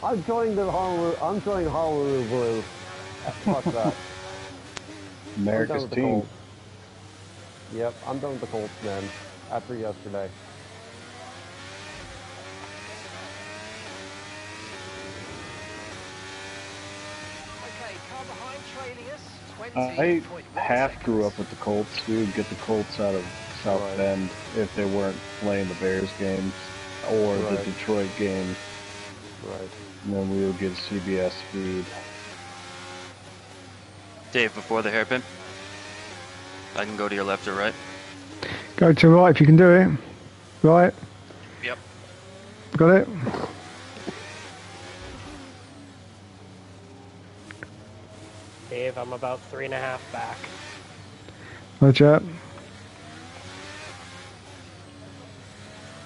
I'm joining Honolulu. I'm joining Honolulu Blue. Fuck that. America's I'm done with the team. Colts. Yep, I'm done with the Colts, man. After yesterday. Okay, car behind trailing us. I 20.1 half seconds. grew up with the Colts. We would get the Colts out of South Right. Bend if they weren't playing the Bears games or the Right. Detroit game. Right. And then we would get a CBS feed. Dave, before the hairpin, I can go to your left or right. Go to right if you can do it. Right. Yep. Got it? Dave, I'm about 3.5 back. Roger.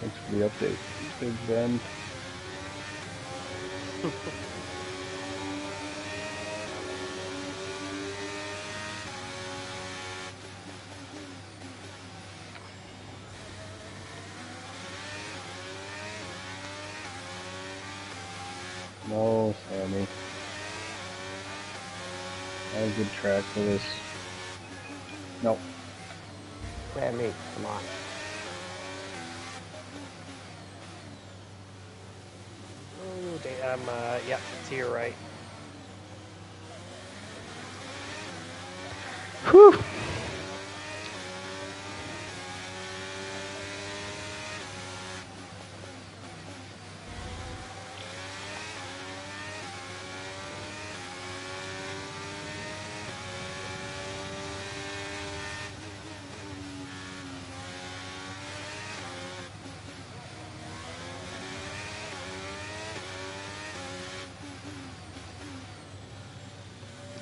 Thanks for the update, Big Ben. No, Sammy. Not a good track for this. Nope. Sammy, come on. Ooh, Dave, yeah, to your right. Whew.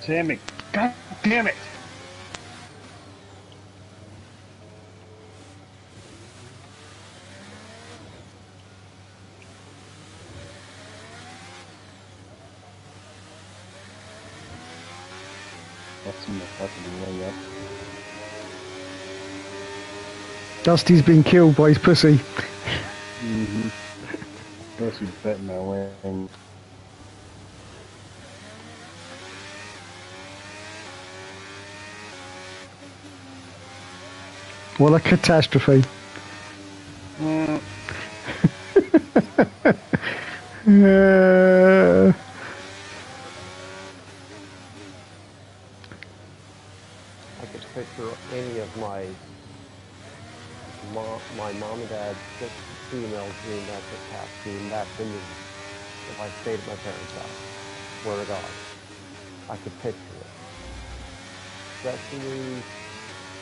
Sammy. God damn it. See my fucking ring up. Dusty's been killed by his pussy. Mm-hmm. Pussy's petting my wing. What a catastrophe. Mm. I could picture any of my mom and dad, six females doing that doing that to me if I stayed at my parents' house. Swear to God. I could picture it. Especially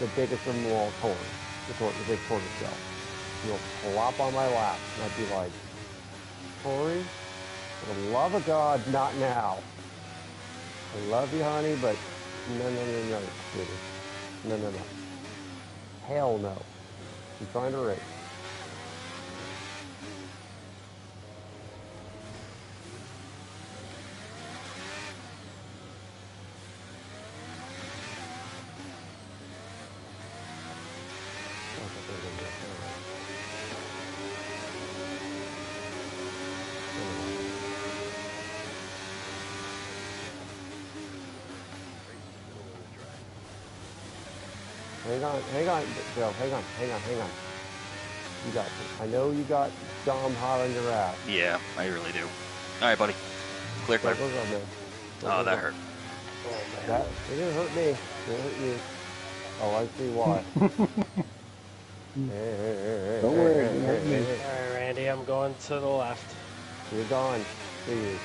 the biggest of them all, Tori. The big tortoise shell. He'll plop on my lap, and I'd be like, Tori, for the love of God, not now. I love you, honey, but no, sweetie. No. Hell no. I'm trying to race. Hang on, Joe. Hang on. You got this. I know you got Dom hot on your ass. Yeah, I really do. All right, buddy. Clear. What goes on, man? Oh, that hurt. That it didn't hurt me. It didn't hurt you. Oh, I see why. Hey, Don't worry, it didn't hurt me. Alright, Randy, I'm going to the left. You're gone. See you.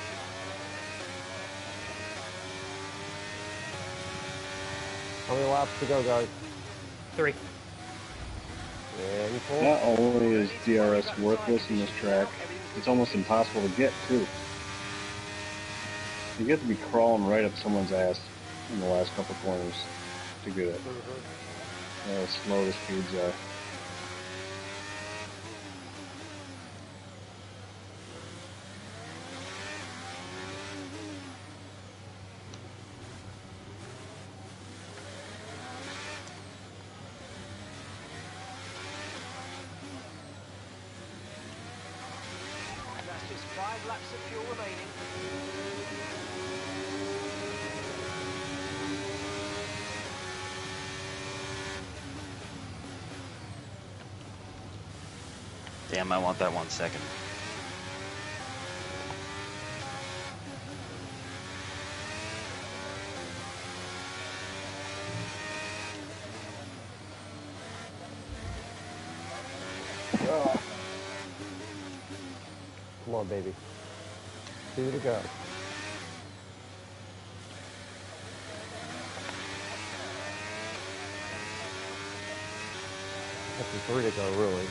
How many laps to go, guys? 3. And 4. Not only is DRS worthless in this track, it's almost impossible to get, too. You get to be crawling right up someone's ass in the last couple corners to get it. How slow the speeds are. And that's just 5 laps of fuel remaining. Damn, I want that 1 second. Come on, baby. 2 to go. Actually, 3 to go, really.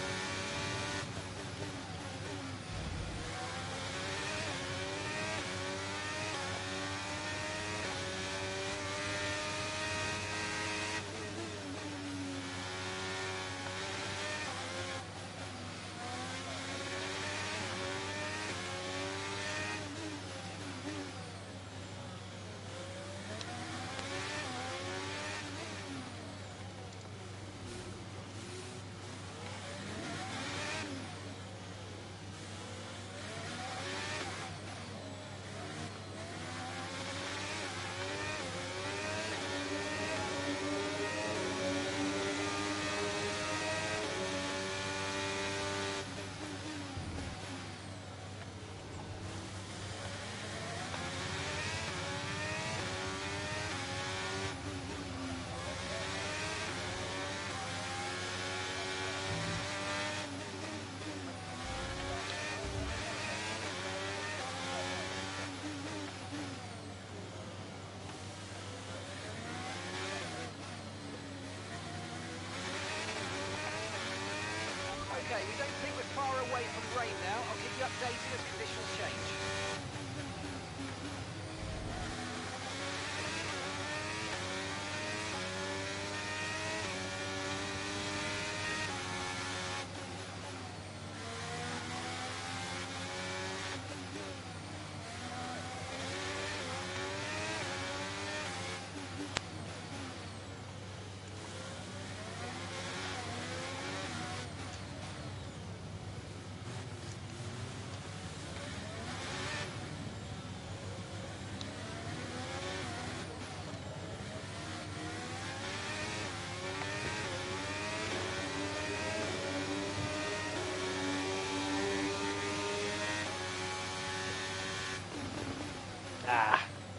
Okay, we don't think we're far away from rain now. I'll keep you updated as conditions change.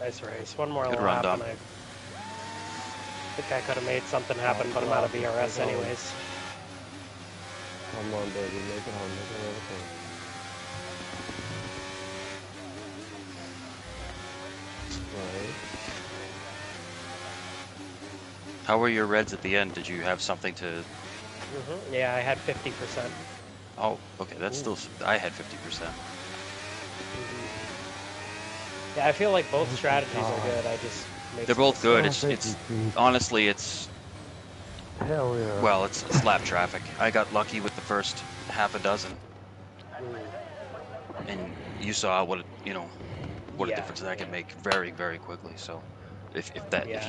Nice race. One more Good run, lap, Dom. and I think I could have made something happen, but I'm out of BRS anyways. Come on, baby, make it home, make it home. Right. How were your reds at the end? Did you have something to... Yeah, I had 50%. Oh, okay, that's still... I had 50%. Yeah, I feel like both strategies are good. I just made They're some both good. mistakes. It's honestly, it's... Hell yeah. Well, it's lap traffic. I got lucky with the first half a dozen. And you saw what, what a difference that can make very, very quickly. So if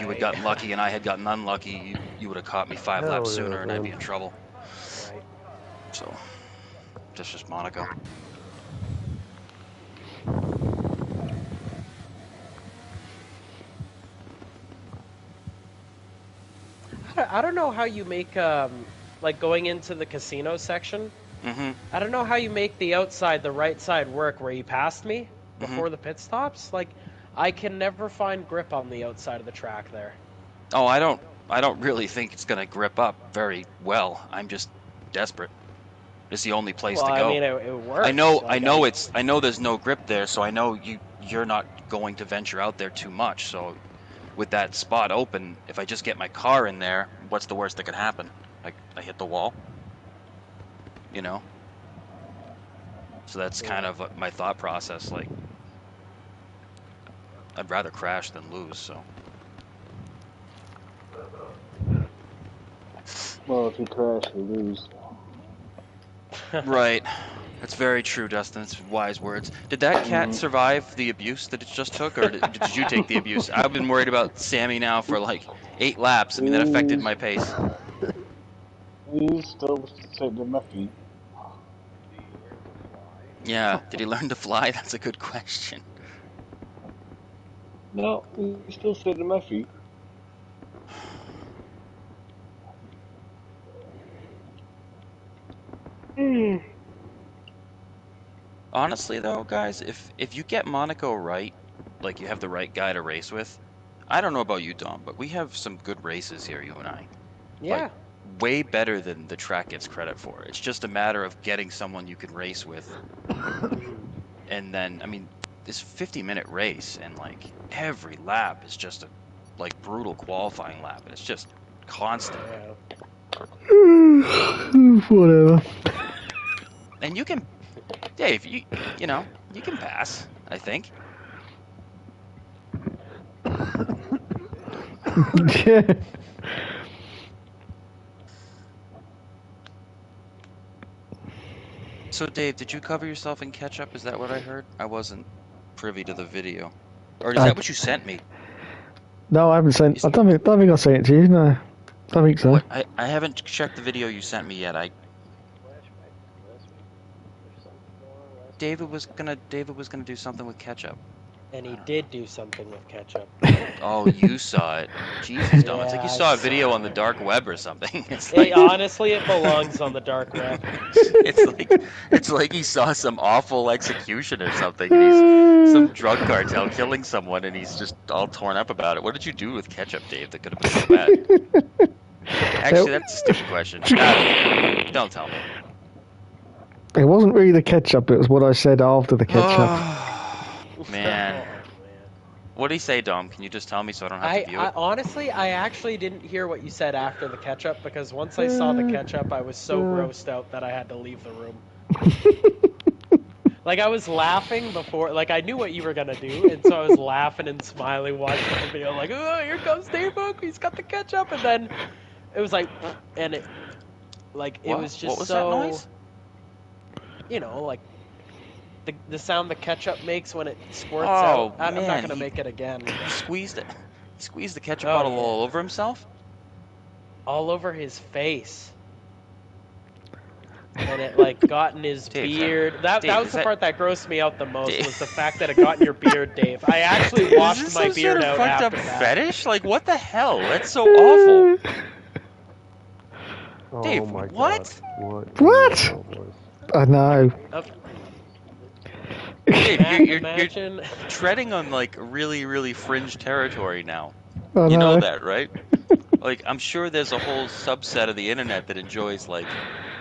you had gotten lucky and I had gotten unlucky, you would have caught me 5 laps sooner and I'd be in trouble. Right. So that's just Monaco. I don't know how you make like going into the casino section. I don't know how you make the right side work where you passed me before the pit stops. Like, I can never find grip on the outside of the track there. Oh, I don't really think it's gonna grip up very well. I'm just desperate. It's the only place to go. I mean, it works. I know there's no grip there, so I know you're not going to venture out there too much. So with that spot open, if I just get my car in there, what's the worst that could happen? I hit the wall. So that's kind of my thought process. Like, I'd rather crash than lose. So. Well, if you crash, you lose. Right. That's very true, Dustin. It's wise words. Did that cat survive the abuse that it just took, or did you take the abuse? I've been worried about Sammy now for like 8 laps. I mean, that affected my pace. He's still sitting in my feet. Yeah. Did he learn to fly? That's a good question. No, he's still sitting in my feet. Honestly, though, guys, if you get Monaco right, like you have the right guy to race with, I don't know about you, Dom, but we have some good races here, you and I. Yeah. Like, way better than the track gets credit for. It's just a matter of getting someone you can race with. And then, I mean, this 50-minute race, and like every lap is just a like brutal qualifying lap, and it's just constant. Whatever. And you can, Dave, you can pass, I think. Yeah. So, Dave, did you cover yourself in ketchup? Is that what I heard? I wasn't privy to the video. Or is that what you sent me? No, I haven't sent. I don't think I sent it to you. No, don't think so. What? I haven't checked the video you sent me yet. David was gonna do something with ketchup. And he did do something with ketchup. Oh, you saw it. Jesus, Dom. It's like you saw a video on the dark web or something. It's like, honestly, it belongs on the dark web. it's like he saw some awful execution or something. He's some drug cartel killing someone, and he's just all torn up about it. What did you do with ketchup, Dave? That could have been so bad. Actually, that's a stupid question. Don't tell me. It wasn't really the ketchup. It was what I said after the ketchup. Man. What did he say, Dom? Can you just tell me so I don't have to view it? Honestly, I actually didn't hear what you said after the ketchup, because once I saw the ketchup, I was so grossed out that I had to leave the room. Like, I was laughing before, like, I knew what you were gonna do, and so I was laughing and smiling watching the video, like, oh, here comes Dave Hook, he's got the ketchup, and then it was like, and it, like, it was just what was so, that noise? You know, like, the sound the ketchup makes when it squirts Oh, out. I'm not man, gonna make it again. He squeezed it. He squeezed the ketchup bottle all over himself? All over his face. And it, like, got in his beard. That was the part that grossed me out the most, was the fact that it got in your beard, Dave. I actually washed my beard out after that. Is this some sort of fucked up fetish? Like, what the hell? That's so awful. Oh Dave, my what? God. What? I know. Dave, you're Imagine. treading on like really, really fringe territory now. I You know know. that, right? Like, I'm sure there's a whole subset of the internet that enjoys like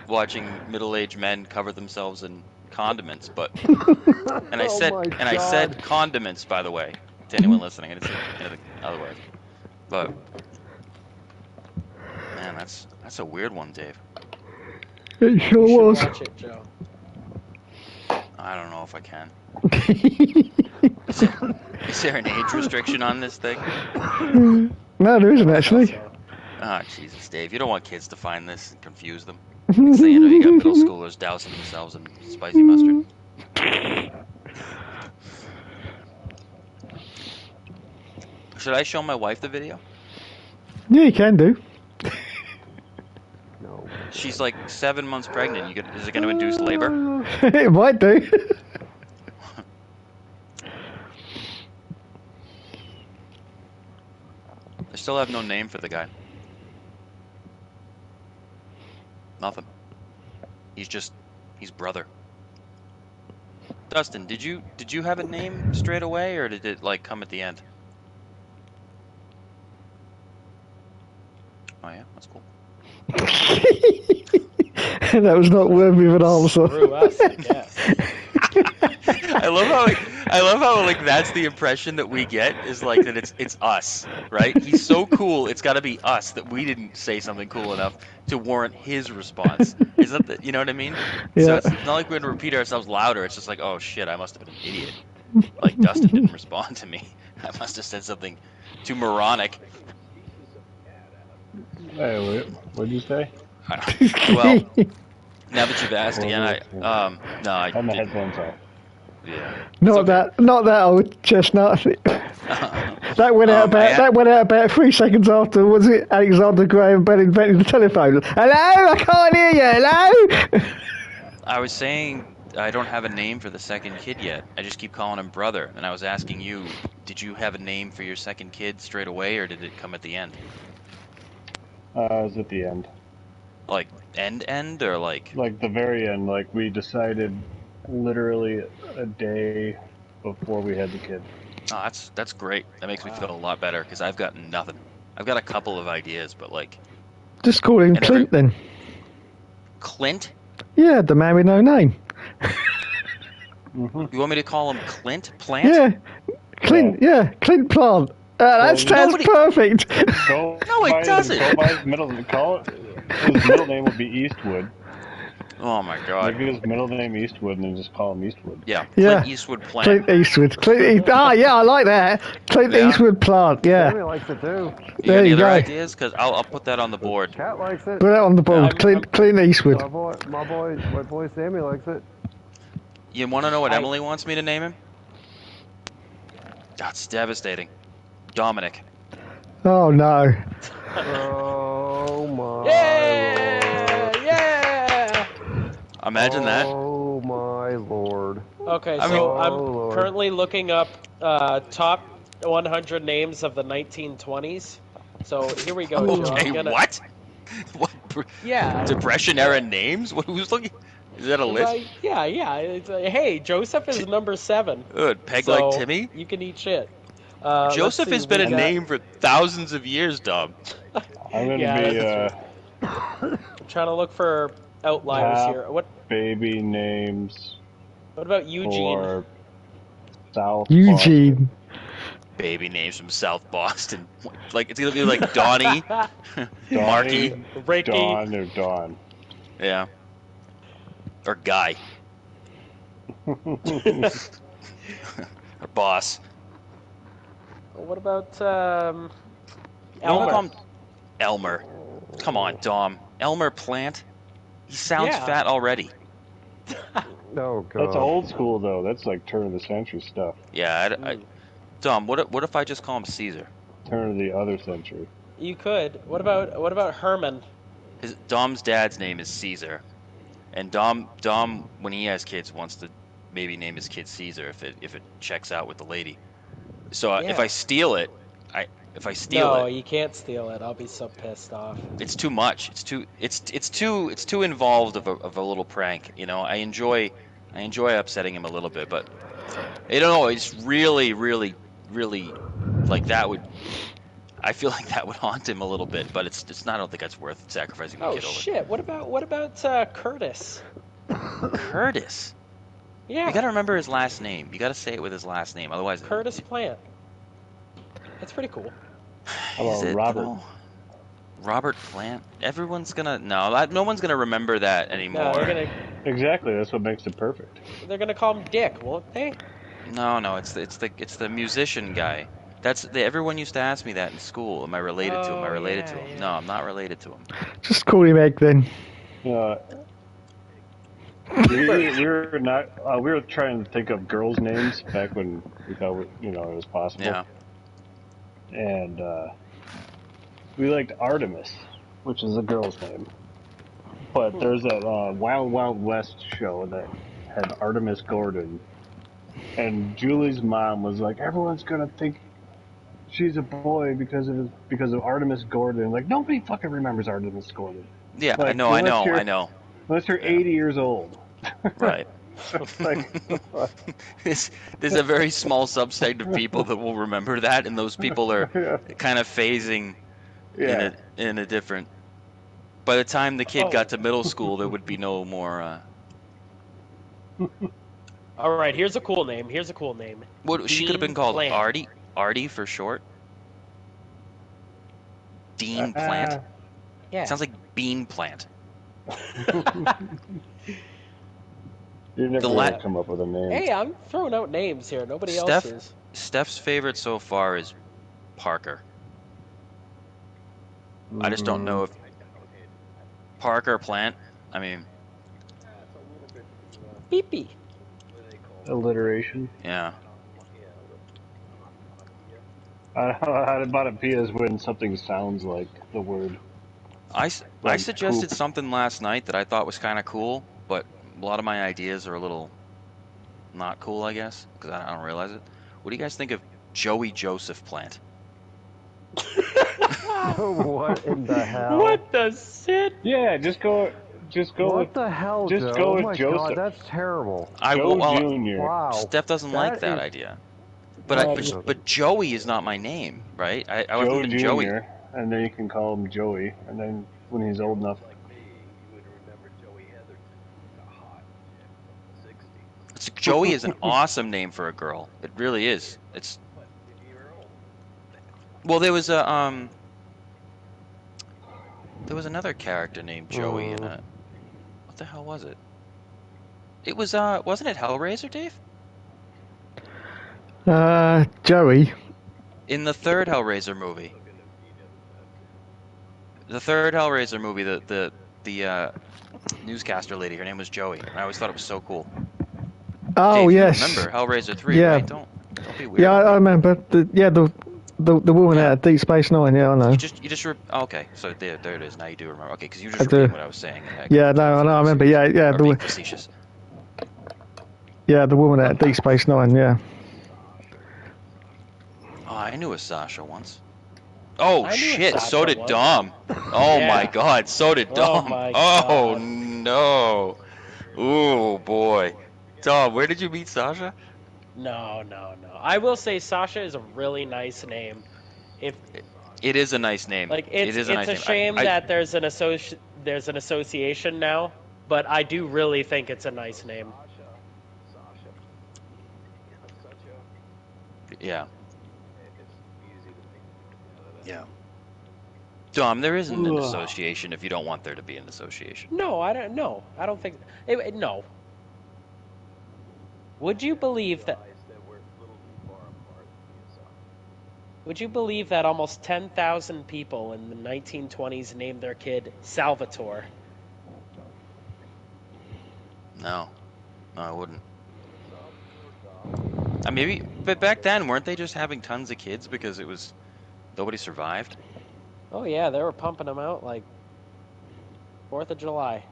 watching middle-aged men cover themselves in condiments, but and I Oh said my and I God. said condiments, by the way, to anyone listening. I didn't say anything otherwise. But man, that's a weird one, Dave. It sure You should was. watch it, Joe. I don't know if I can. Is there an age restriction on this thing? No, there isn't actually. So, Ah, Jesus, Dave, you don't want kids to find this and confuse them. Next thing you know, you got middle schoolers dousing themselves in spicy mustard. Should I show my wife the video? Yeah, you can do. No. She's like 7 months pregnant. Is it going to induce labor? It might do. I still have no name for the guy. Nothing. He's brother. Dustin, did you have a name straight away, or did it like come at the end? Oh yeah, that's cool. That was not worthy of an answer. screw us, I guess. I love how like that's the impression that we get is like that it's us, right? He's so cool, it's got to be us that we didn't say something cool enough to warrant his response. Is that you know what I mean? Yeah. So it's not like we're gonna repeat ourselves louder. It's just like, oh shit, I must have been an idiot. Like Dustin didn't respond to me. I must have said something too moronic. Hey, what'd you say? Well, now that you've asked again, no, I Have my didn't. headphones off. Yeah. Not that old chestnut. That went out about 3 seconds after, was it, Alexander Graham Bell invented the telephone. Hello, I can't hear you, hello? I was saying I don't have a name for the second kid yet. I just keep calling him brother. And I was asking you, did you have a name for your second kid straight away, or did it come at the end? It was at the end. Like end, or like? Like the very end, like we decided literally a day before we had the kid. Oh, that's great. That makes me feel a lot better because I've got nothing. I've got a couple of ideas, but like Just call him And Clint then. Clint. Yeah, the man with no name. You want me to call him Clint Plant? Yeah, Clint. Yeah, Clint Plant. That sounds perfect. Go No, it by doesn't. Go by his middle. His middle name would be Eastwood. Oh my God. Make his middle name Eastwood and then just call him Eastwood. Yeah. Yeah. Clint Eastwood Plant. Clint Eastwood. Yeah, I like that. Clint Yeah. Eastwood Plant. Yeah. Sammy likes it too. You got There any you other go. ideas? Because I'll put that on the board. Cat likes it. Put that on the board. Clint Eastwood. My boy Sammy likes it. You want to know what Emily wants me to name him? That's devastating. Dominic. Oh no. Oh my Yeah! Yeah! Imagine that. Oh my lord. Okay, I so mean- I'm Lord. currently looking up top 100 names of the 1920s. So here we go, Joe. Okay, I'm gonna, what? What? Yeah. Depression era names? Who's looking? Is that a list? Yeah. It's, hey, Joseph is number 7. Good. Peg so like Timmy? You can eat shit. Joseph has been a name for thousands of years, Dom. I'm gonna Yeah, be I'm trying to look for outliers Top here. What baby names about Eugene? for South Eugene. Baby names from South Boston. Like it's gonna be like Donnie, Boston. Marky, Donnie, Ricky. Dawn or Dawn. yeah, or Guy, or Boss. What about You wanna call Elmer? him Elmer. Come on, Dom. Elmer Plant. He sounds Yeah. fat already. Oh god. That's old school though. That's like turn of the century stuff. Yeah, Dom. What if I just call him Caesar? Turn of the other century. You could. What about Herman? Dom's dad's name is Caesar, and Dom when he has kids wants to maybe name his kid Caesar if it checks out with the lady. So if Yeah. I steal it, No, you can't steal it. I'll be so pissed off. it's too much. It's too involved of a little prank. You know, I enjoy upsetting him a little bit, but I don't know. It's really, really, really like that would. I feel like that would haunt him a little bit, but it's not. I don't think it's worth sacrificing the Oh kid over. shit! What about Curtis? Curtis. Yeah. You got to remember his last name. You got to say it with his last name, otherwise. Curtis Plant. That's pretty cool. How about Is it, Robert? though? Robert Plant. Everyone's gonna no one's gonna remember that anymore. No, Exactly. That's what makes it perfect. they're gonna call him Dick, won't they? No. It's the musician guy. Everyone used to ask me that in school. Am I related to him? Am I related to him? yeah. No, I'm not related to him. Just call him Egg then. We were not. We were trying to think of girls' names back when we thought it was possible. Yeah. And we liked Artemis, which is a girl's name. But there's that Wild Wild West show that had Artemis Gordon, and Julie's mom was like, "Everyone's gonna think she's a boy because of Artemis Gordon." Like nobody fucking remembers Artemis Gordon. Yeah, Like, I know. Unless you're 80 years old. Right. Like, There's a very small subset of people that will remember that, and those people are kind of phasing in a different. By the time the kid got to middle school, there would be no more. All right, here's a cool name. What she could have been called Artie. Artie for short. Dean Plant. Yeah. Sounds like Bean Plant. You never really come up with a name. Hey, I'm throwing out names here. Nobody else is. Steph's favorite so far is Parker. I just don't know if Parker Plant. I mean, Beepy. Alliteration. Yeah. How about it be as when something sounds like the word? I Like suggested poop. something last night that I thought was kind of cool, but a lot of my ideas are a little not cool, I guess, because I don't realize it. What do you guys think of Joey Joseph Plant? What in the hell? What the shit? Yeah, just go What with the hell, just Joe? go Oh with my Joseph. God, that's terrible. Joe Jr. Wow. Steph doesn't like that idea. But Joey is not my name, right? I Joe wasn't Jr. Joey. And then you can call him Joey, and then when he's old enough. Joey is an awesome name for a girl. It really is. It's. Well, there was another character named Joey in a. What the hell was it? It was wasn't it Hellraiser, Dave? Joey. In the third Hellraiser movie. The third Hellraiser movie, the newscaster lady, her name was Joey, and I always thought it was so cool. Oh, Dave, yes. You remember Hellraiser 3, Yeah. right? Don't be weird. Yeah, I remember. The woman out of Deep Space Nine. Yeah, I know. Okay, so there it is. Now you do remember. Okay, because you just repeated what I was saying. Yeah, no, I know. I remember. Yeah. Being facetious. Yeah, the woman out of Deep Space Nine. Yeah. Oh, I knew a Sasha once. Oh I knew a shit! Sasha So did once. Dom. Oh Yeah. my God! So did Dom. my Oh God. no! Oh boy, Dom, where did you meet Sasha? No. I will say Sasha is a really nice name. It is a nice name. Like it is a nice a name. shame that there's an association now, but I do really think it's a nice name. Yeah. Yeah. Dom, there isn't an association if you don't want there to be an association. No, I don't. No, I don't think. No. Would you believe that? Would you believe that almost 10,000 people in the 1920s named their kid Salvatore? No, I wouldn't. But back then, weren't they just having tons of kids because nobody survived? Oh yeah, they were pumping them out like 4th of July.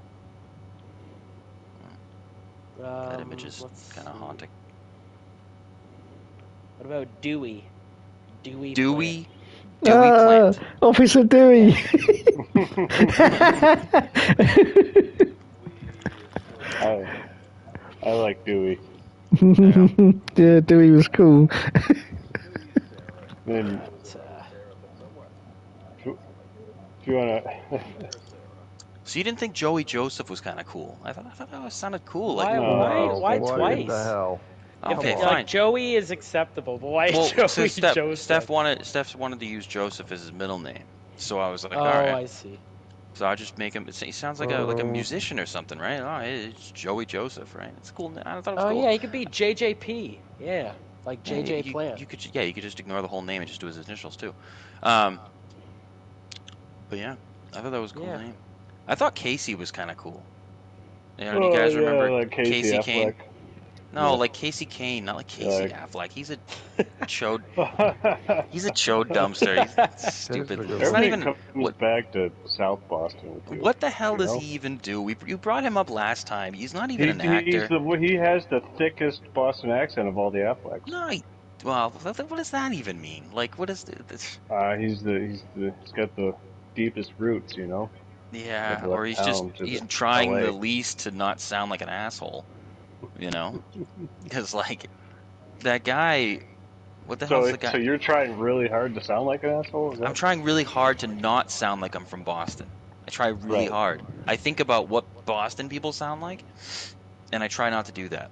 That image is kind of haunting. What about Dewey? Dewey Plant. Officer Dewey. I like Dewey. Yeah, Dewey was cool. Then But, if you want to, So you didn't think Joey Joseph was kind of cool? I thought that sounded cool. Like, No, why what in the twice? hell? okay, If Come on. fine. like Joey is acceptable, but why Well, so Joey Joseph? Steph wanted to use Joseph as his middle name, so I was like, all Oh, right. I see. So I just make him. He sounds like a musician or something, right? Oh, it's Joey Joseph, right? It's cool. I thought it was Oh cool. yeah, he could be JJP. Yeah, like Yeah, JJ Plant. you could you could just ignore the whole name and just do his initials too. Um, but yeah, I thought that was a cool Yeah. name. I thought Casey was kind of cool. You know, do you oh guys yeah, remember like Casey Casey Kane? Affleck. No, Yeah. like Casey Kane, not like Casey Like- Affleck. He's a chode. Everything He's a chode dumpster. He's stupid. That's a good He's not one. even. comes back to South Boston with you. What the hell you does know? he even do? You brought him up last time. He's not even an He's actor. he has the thickest Boston accent of all the Afflecks. No, well, what does that even mean? Like, what is this? He's got the deepest roots, you know. Yeah, Like or left he's just town to he's the trying LA. the least to not sound like an asshole, you know? Because like that guy, what the hell's the So guy? you're trying really hard to sound like an asshole? Is that? I'm trying really hard to not sound like I'm from Boston. I try really Right. hard. I think about what Boston people sound like, and I try not to do that.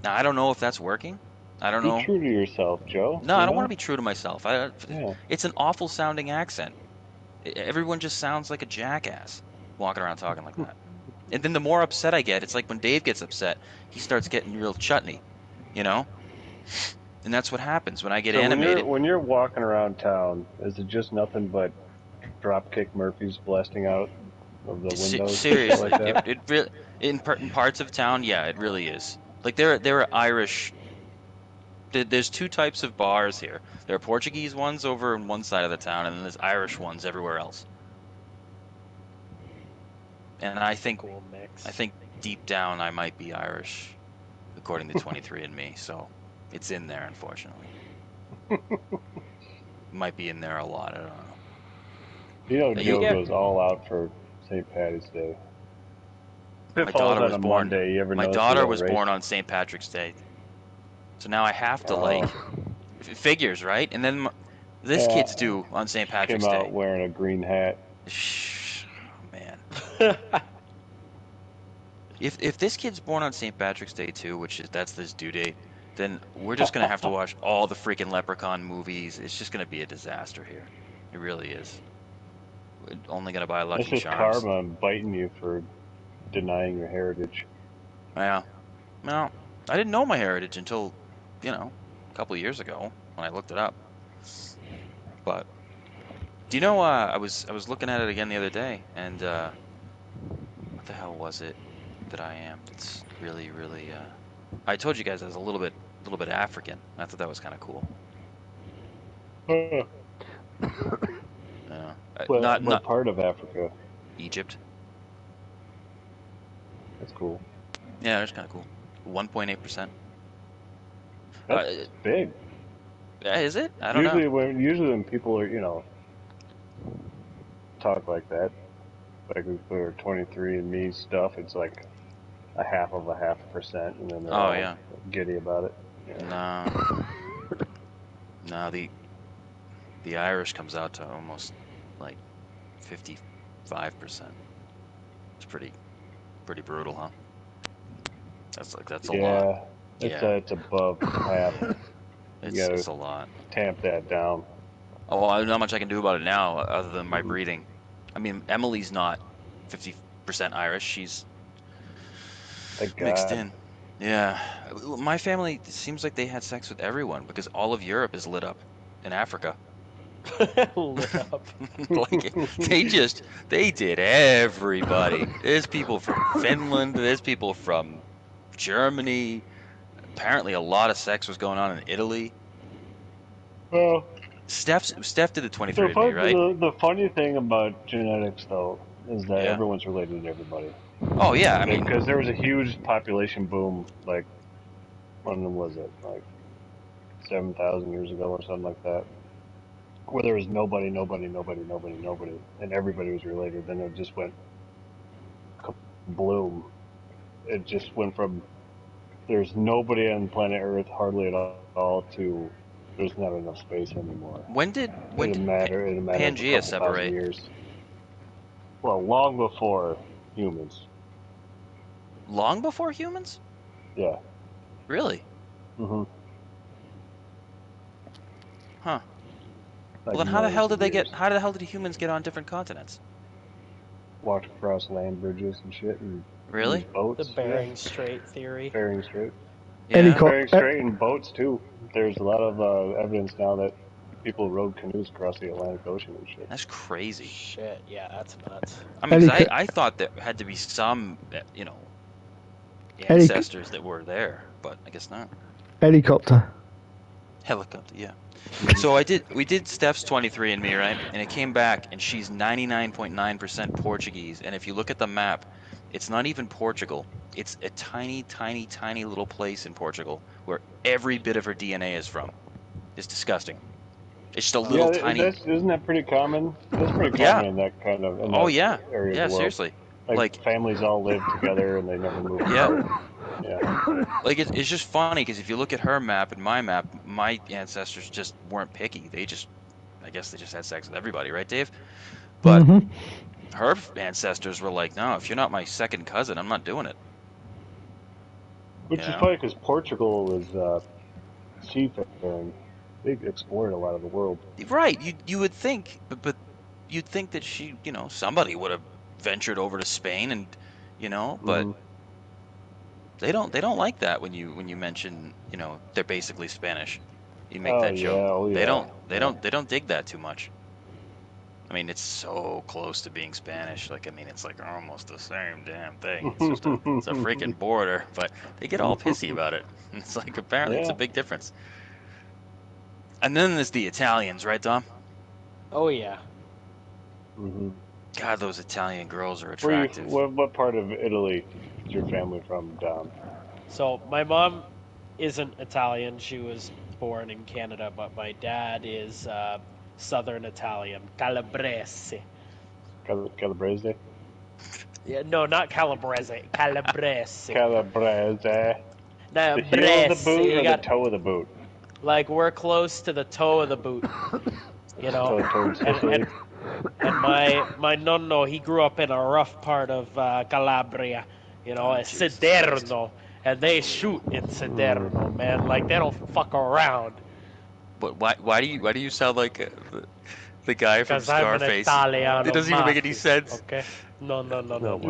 Now, I don't know if that's working. I don't Be know. true to yourself, Joe. No, you I don't know? want to be true to myself. Yeah. It's an awful sounding accent. Everyone just sounds like a jackass walking around talking like that. And then the more upset I get, it's like when Dave gets upset, he starts getting real chutney, you know? And that's what happens when I get So animated. when you're walking around town, is it just nothing but Dropkick Murphys blasting out of the windows? Seriously, like that? it really in parts of town, yeah, it really is. Like there are Irish. There's two types of bars here. There are Portuguese ones over on one side of the town, and then there's Irish ones everywhere else. And I think Cool mix. deep down I might be Irish, according to 23andMe. So it's in there, unfortunately. Might be in there a lot. I don't know. You know, But Joe get- goes all out for St. Patty's Day. If My it falls daughter on was a born. Monday, you ever My notice daughter the was race? born on St. Patrick's Day, so now I have to Oh. like it figures, right? And then this Yeah. kid's due on St. Patrick's Came out Day. wearing a green hat. Shh, oh, man. If this kid's born on St. Patrick's Day too, that's his due date, then we're just gonna have to watch all the freaking Leprechaun movies. It's just gonna be a disaster here. It really is. We're only gonna buy That's Lucky just Charms. karma biting you for denying your heritage. Yeah. Well, I didn't know my heritage until, a couple of years ago when I looked it up. But do you know? I was looking at it again the other day, and what the hell was it that I am? It's really, really. I told you guys I was a little bit African. I thought that was kind of cool. What Not part of Africa? Egypt. That's cool. Yeah, that's kind of cool. 1.8%. That's big. Is it? I don't know. Usually when people are, talk like that, like for 23andMe stuff, it's like a half of a 0.5%, and then they're all yeah. giddy about it. Yeah. No, the Irish comes out to almost like 55%. It's pretty brutal, huh? That's a lot. Yeah, it's above half. It's a lot. Tamp that down. Oh, well, I don't know how much I can do about it now, other than my breeding. I mean, Emily's not 50% Irish. She's Thank God. mixed in. Yeah. My family, it seems like they had sex with everyone because all of Europe is lit up in Africa. Lit up. Like, they did everybody. There's people from Finland. There's people from Germany. Apparently, a lot of sex was going on in Italy. Well, Steph did the 23andMe, right? the funny thing about genetics, though, is that Yeah. everyone's related to everybody. Oh yeah, I mean, Because there was a huge population boom, like, when was it? Like 7,000 years ago or something like that, where there was nobody, and everybody was related. Then it just went bloom. It just went from there's nobody on planet Earth hardly at all to. There's not enough space anymore. When did It'll matter of a Pangea couple separate? thousand years. Well, long before humans. Long before humans? Yeah. Really? Mhm. Huh. Like Well, then how the hell millions of did they get? years. How the hell did humans get on different continents? Walked across land bridges and shit and Really? used boats. The Bering Strait theory. Yeah. Bering Strait. Yeah. Bering Strait and boats too. There's a lot of evidence now that people rode canoes across the Atlantic Ocean and shit. That's crazy. Shit, yeah, that's nuts. I mean, 'cause I thought there had to be some, ancestors that were there, but I guess not. Helicopter. Helicopter, yeah. So we did Steph's 23andMe, right? And it came back, and she's 99.9% Portuguese. And if you look at the map, it's not even Portugal. It's a tiny, tiny, tiny little place in Portugal where every bit of her DNA is from. It's disgusting. It's just a little tiny. Isn't that pretty common? That's pretty common in that kind of. In that area of the world. Seriously. Like families all live together and they never move. Yeah. Apart. Yeah. Like it's just funny because if you look at her map and my map, my ancestors just weren't picky. I guess they just had sex with everybody, right, Dave? But her ancestors were like, no, if you're not my second cousin, I'm not doing it. Which is funny because Portugal was seafaring. They explored a lot of the world. Right. You would think, but you'd think that somebody would have ventured over to Spain and, but they don't like that when you mention, they're basically Spanish. You make that joke. They don't dig that too much. I mean, it's so close to being Spanish. Like, I mean, it's like almost the same damn thing. It's just it's a freaking border, but they get all pissy about it. It's like apparently it's a big difference. And then there's the Italians, right, Dom? Oh yeah. God, those Italian girls are attractive. What part of Italy is your family from, Dom? So my mom isn't Italian. She was born in Canada, but my dad is Southern Italian, Calabrese. Calabrese? Yeah, no, not Calabrese. Calabrese. Calabrese. No, the heel of the boot or the toe of the boot? Like we're close to the toe of the boot, and my nonno, he grew up in a rough part of Calabria, Sederno, and they shoot in Sederno, man. Like they don't fuck around. But why do you sound like the guy from Scarface? I'm an Italiano. It doesn't even make any sense. Okay. No.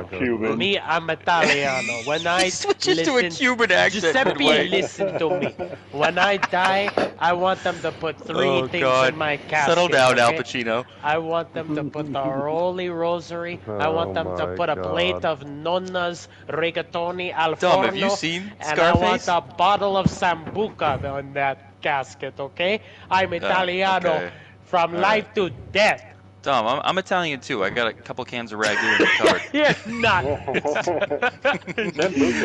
Cuban. Me, I'm Italiano. When I switches to a Cuban accent. Giuseppe, listen to me. When I die, I want them to put three things in my casket. Settle down, okay? Al Pacino. I want them to put the Holy Rosary. I want them to put a plate of Nonna's rigatoni al forno. Dom, have you seen Scarface? And I want a bottle of Sambuca on that casket, okay? I'm Italiano from life to death. Dom, I'm Italian too. I got a couple cans of ragu in the cupboard. You're not.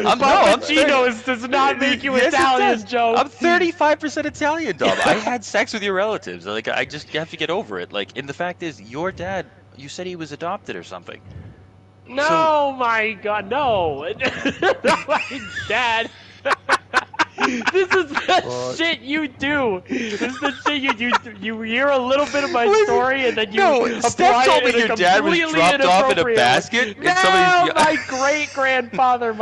I'm Pacino's does not make you Italian, Joe. I'm 35% Italian, Dom. I had sex with your relatives. Like, I just have to get over it. Like, and the fact is, your dad, you said he was adopted or something. No, my God, no. My dad. This is the shit you do. This is the shit you do. You hear a little bit of my story and then you apply Steph told me it your dad was dropped off in a basket. No, my great-grandfather,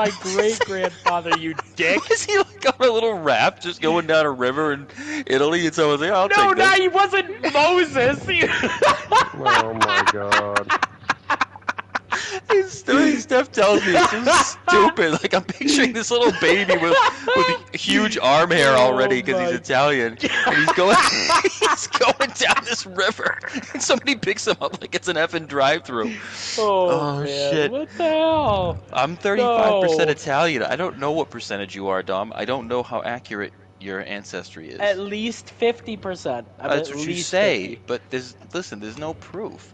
you dick. Was he like on a little raft just going down a river in Italy and someone's like, I'll take this. No, he wasn't Moses. Oh my God. Steph tells me it's just stupid. Like, I'm picturing this little baby with huge arm hair already because he's Italian, and he's going down this river, and somebody picks him up like it's an effing drive-through. Oh man, shit! What the hell? I'm 35% Italian. I don't know what percentage you are, Dom. I don't know how accurate your ancestry is. At least 50%. That's what you say, 50. But there's no proof.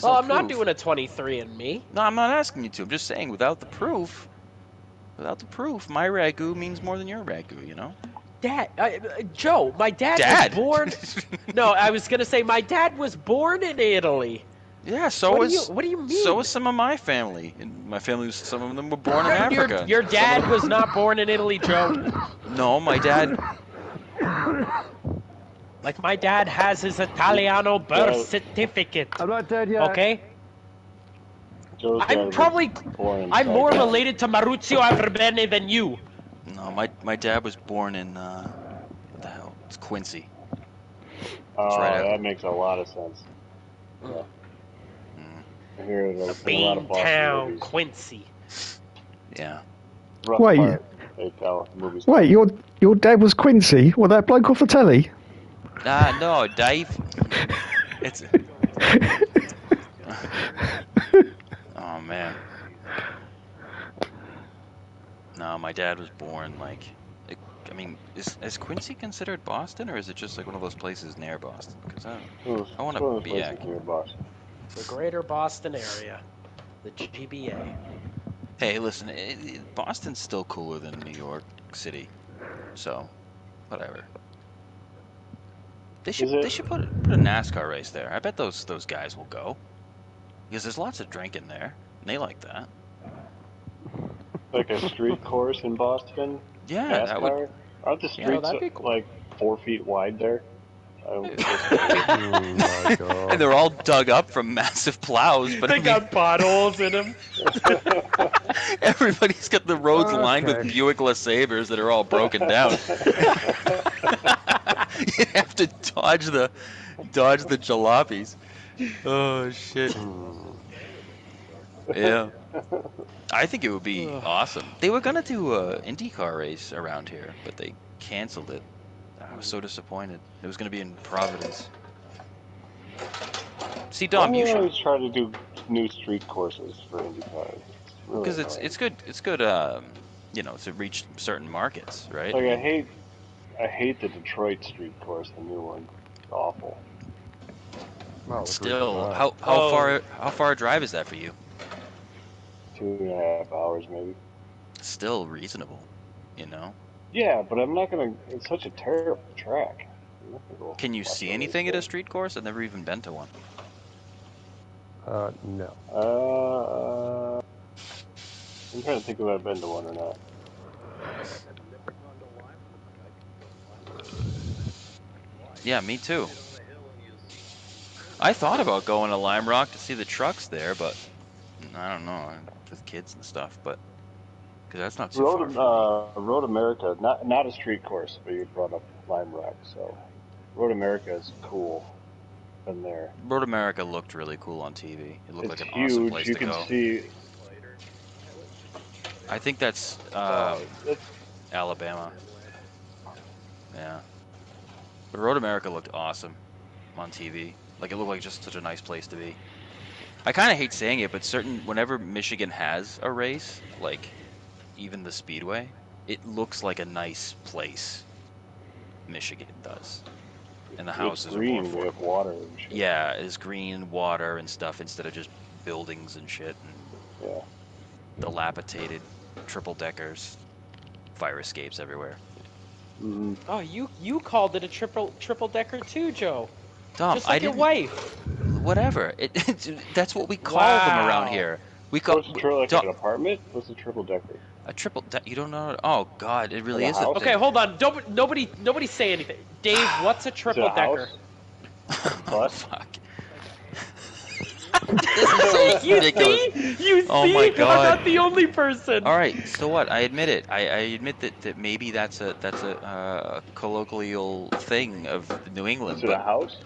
I'm not doing a 23andMe. No, I'm not asking you to. I'm just saying, without the proof, my ragu means more than your ragu, Dad, Joe, my dad was born... No, I was going to say, my dad was born in Italy. Yeah, so What was do you mean? so was some of my family. And my family, some of them were born in Africa. Your dad was not born in Italy, Joe. No, my dad. Like my dad has his Italiano birth certificate. I'm not dead yet. Okay. Joe's dad I'm was probably born in I'm more Saigon. related to Maurizio Averbene than you. No, my dad was born in what the hell? It's Quincy. Oh, right out. that makes a lot of sense. Yeah. I hear it in a lot of Bean Boston Town, movies. Quincy. Yeah. Rough Wait. part. They tell movies. Wait, your dad was Quincy? Well, that bloke off the telly? No, Dave. It's. Oh man. No, my dad was born like. I mean, is Quincy considered Boston, or is it just like one of those places near Boston? Because I want to be accurate. near Boston. The greater Boston area. The GBA. Hey, listen, Boston's still cooler than New York City, so whatever. They should put a NASCAR race there. I bet those guys will go, because there's lots of drinking there, and they like that. Like a street course in Boston? Yeah, NASCAR? that would. Aren't the streets that'd be cool. like 4 feet wide there? Oh my god. And they're all dug up from massive plows, but They got potholes in them. everybody's got the roads lined with Okay. Buick LeSabres that are all broken down. You have to dodge the jalopies. Oh shit. Yeah. I think it would be awesome. They were gonna do a IndyCar race around here, but they canceled it. I was so disappointed. It was gonna be in Providence. See, Dom, you I should, always try to do new street courses for IndyCar. because it's good. It's good. You know, to reach certain markets, right? Like I hate the Detroit street course, the new one. It's awful. Oh, Still, great. how far a drive is that for you? 2.5 hours maybe. Still reasonable, you know. Yeah, but I'm not gonna. It's such a terrible track. I'm not gonna go Can you watch see that anything at race a street course? I've never even been to one. No. there. I'm trying to think if I've been to one or not. Yeah, me too. I thought about going to Lime Rock to see the trucks there, but I don't know, with kids and stuff. But because that's not too far. Road America, not a street course, but you brought up Lime Rock, so Road America is cool. Been there. Road America looked really cool on TV. It looked It's like an awesome huge. place You to can go. see. I think that's It's Alabama. Yeah. But Road America looked awesome on TV. Like, it looked like just such a nice place to be. I kind of hate saying it, but whenever Michigan has a race, like even the Speedway, it looks like a nice place. Michigan does. And the houses are more green affordable. with water and shit. Yeah, it's green, water, and stuff instead of just buildings and shit. And Yeah. dilapidated triple deckers, fire escapes everywhere. Mm-hmm. Oh, you called it a triple decker too, Joe. Dom, Just like I your didn't. wife. Whatever. That's what we call them around Wow. here. We call What's like Dom, an apartment? What's a triple decker? a triple. You don't know? Oh God, it really Like a is a house? thing. Okay, hold on. Nobody say anything. Dave, what's a Is it triple a decker? house? Oh, What? fuck. This is so You ridiculous. see? You see? Oh my God. I'm not the only person. All right, so what? I admit it. I admit that maybe that's a colloquial thing of New England, Is it a but house?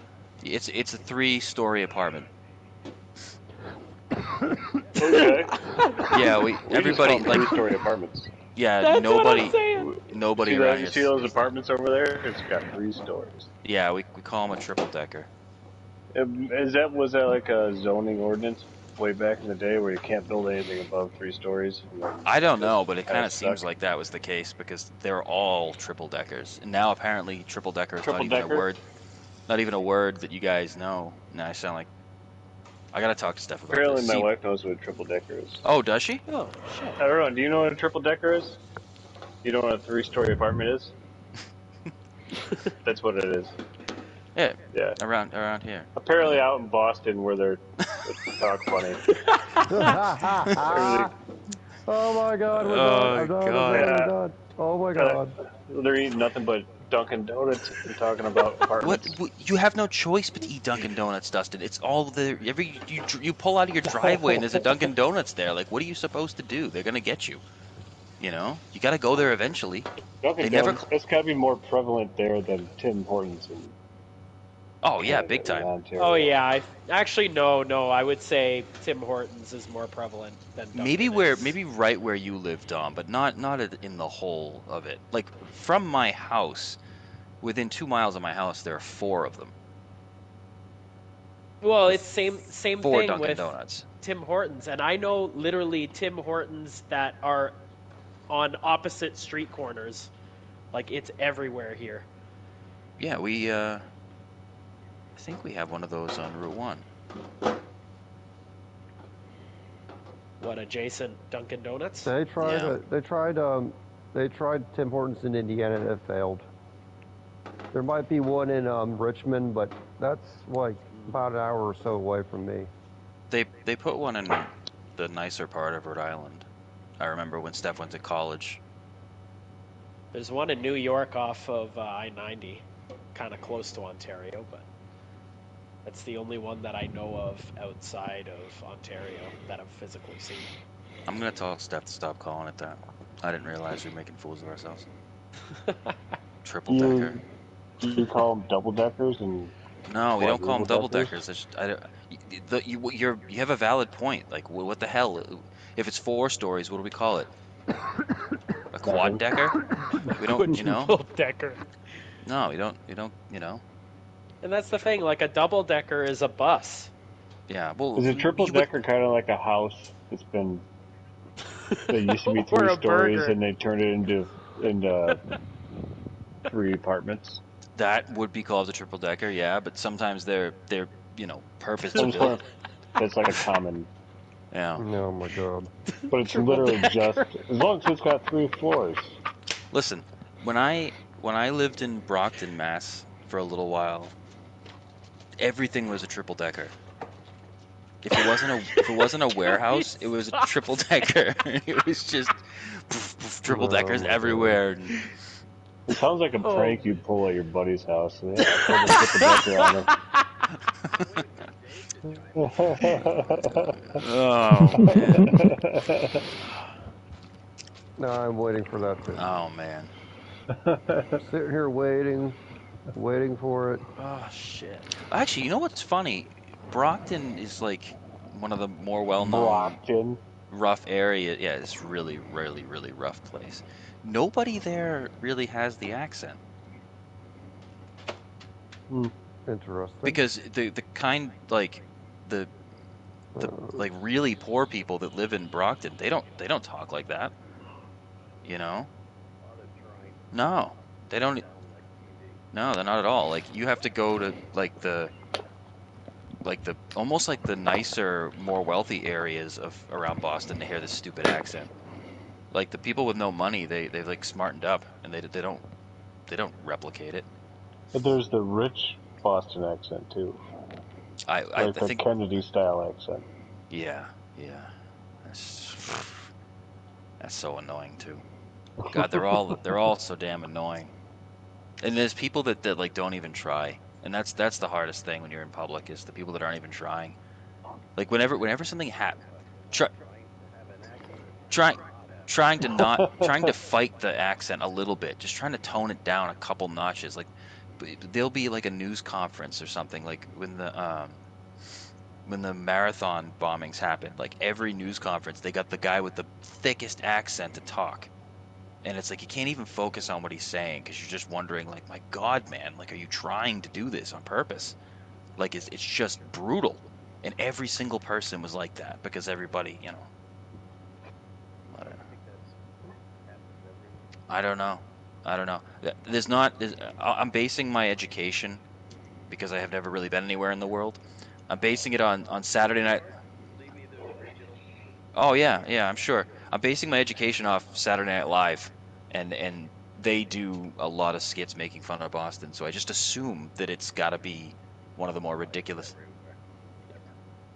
it's a 3-story apartment. Okay. Yeah, We everybody just call them like 3-story apartments. yeah, That's what nobody I'm saying. nobody See, around you here. see those apartments over there? It's got 3 stories. Yeah, we call them a triple decker. Was that like a zoning ordinance way back in the day where you can't build anything above 3 stories? And then I don't know, just but it kind of stuck? seems like that was the case because they're all triple deckers, and now apparently triple decker is not Triple even a decker? word. Not even a word that you guys know. Now I sound like I gotta talk to Steph about Apparently, this. my See- wife knows what a triple decker is. Oh, does she? Oh shit. I don't know. Do you know what a triple decker is? You know what a 3-story apartment is? That's what it is. Yeah, Yeah. around here. Apparently, out in Boston, where they're Talk funny. Oh my God, we're done. Oh I'm done. I'm God. done. I'm Yeah, done. Oh my God. they're eating nothing but Dunkin' Donuts and talking about apartments. You have no choice but to eat Dunkin' Donuts, Dustin. It's all the you pull out of your driveway and there's a Dunkin' Donuts there. Like, what are you supposed to do? They're gonna get you. You know, you got to go there eventually. They Dunkin' never. Donuts, it's got to be more prevalent there than Tim Hortons in Oh yeah, Canada, big in time. Oh Ontario. yeah, actually no. I would say Tim Hortons is more prevalent than Dunkin' is. Maybe right where you live, Dom, but not in the whole of it. Like from my house, within 2 miles of my house, there are four of them. Well, it's same Four thing Dunkin' with Donuts. Tim Hortons, and I know literally Tim Hortons that are on opposite street corners. Like it's everywhere here. Yeah, I think we have one of those on Route 1. What, adjacent Dunkin' Donuts? They tried. Yeah. They tried Tim Hortons in Indiana and it failed. There might be one in Richmond, but that's like about an hour or so away from me. They put one in the nicer part of Rhode Island. I remember when Steph went to college. There's one in New York off of I-90, kind of close to Ontario, but that's the only one that I know of outside of Ontario that I've physically seen. I'm gonna tell Steph to stop calling it that. I didn't realize we were making fools of ourselves. Triple decker. Do you call them double deckers and No, we don't call them double quadruple deckers. You have a valid point. Like, what the hell? If it's 4 stories, what do we call it? A quad decker? We don't, you know? Quadruple decker. No, we don't. You don't. You know? And that's the thing, like a double decker is a bus. Yeah. Well, Is a triple decker kind of like a house that's been? They used to be Or 3 a stories burger. and they turned it into 3 apartments. That would be called a triple decker, yeah. But sometimes they're purpose Some built. sort of- That's like a common, Yeah. Oh my God. but it's Triple literally decker. just as long as it's got 3 floors. Listen, when I lived in Brockton, Mass, for a little while, everything was a triple decker. If it wasn't a warehouse, it was a triple decker. It was just triple deckers Oh, my everywhere. It sounds like a Oh. prank you'd pull at your buddy's house. And they put a triple decker on Oh man. it. No, I'm waiting for that too. Oh man. Sitting here waiting for it. Oh shit. Actually, you know what's funny? Brockton is like one of the more well-known Brockton. rough areas. Yeah, it's really, really, really rough place. Nobody there really has the accent Interesting. because the kind like the like really poor people that live in Brockton, they don't talk like that. You know? No, they don't. No, they're not at all. Like you have to go to like the almost like the nicer, more wealthy areas of around Boston to hear this stupid accent. Like the people with no money, they've like smartened up and they don't replicate it. But there's the rich Boston accent too, I like the think Kennedy style accent. yeah. That's so annoying too. God, they're all so damn annoying. And there's people that like don't even try. And that's the hardest thing when you're in public is the people that aren't even trying. Like whenever something happens, trying to fight the accent a little bit, just trying to tone it down a couple notches. Like there'll be like a news conference or something like when the marathon bombings happened, like every news conference they got the guy with the thickest accent to talk. And it's like you can't even focus on what he's saying because you're just wondering, like, my God, man, like, are you trying to do this on purpose? Like, it's just brutal. And every single person was like that because everybody, I don't know. I'm basing my education because I have never really been anywhere in the world. I'm basing it on Saturday night. Oh yeah, I'm sure. I'm basing my education off Saturday Night Live, and they do a lot of skits making fun of Boston, so I just assume that it's got to be one of the more ridiculous.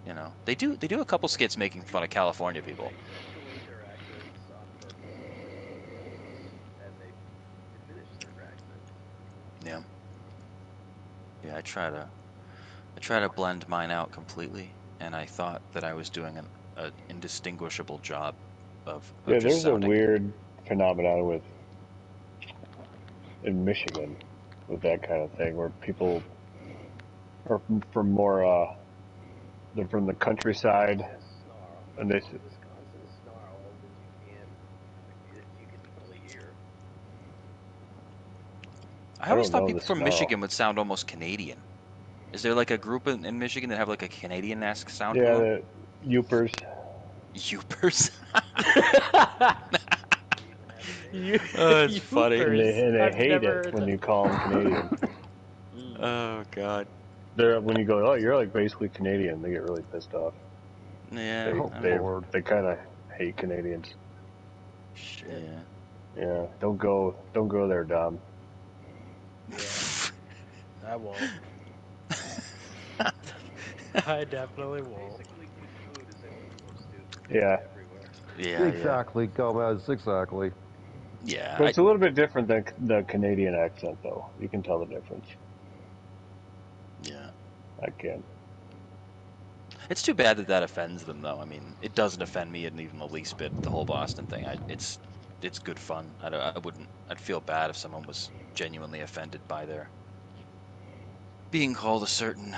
You know, they do a couple skits making fun of California people. Yeah. Yeah, I try to blend mine out completely, and I thought that I was doing an indistinguishable job of Yeah, just there's a sounding. weird phenomenon in Michigan with that kind of thing, where people are from more, they're from the countryside, and they. I I always don't thought know the people from snarl. Michigan would sound almost Canadian. Is there like a group in Michigan that have like a Canadian-esque sound to Yeah, them? the Yoopers. Youpers. You, Oh, it's funny. And Yoopers. they I've hate never it heard when that. you call them Canadian. Oh God. They're when you go, oh, you're like basically Canadian. They get really pissed off. Yeah. They Oh, I they mean, Lord. they kind of hate Canadians. Shit. yeah. Yeah, don't go there, Dom. Yeah, I won't. I definitely won't. Yeah, Yeah. Exactly, Gomez. Exactly. Yeah. but it's a little bit different than the Canadian accent, though. You can tell the difference. Yeah. I can. It's too bad that offends them, though. I mean, it doesn't offend me in even the least bit. The whole Boston thing. It's good fun. I wouldn't. I'd feel bad if someone was genuinely offended by their being called a certain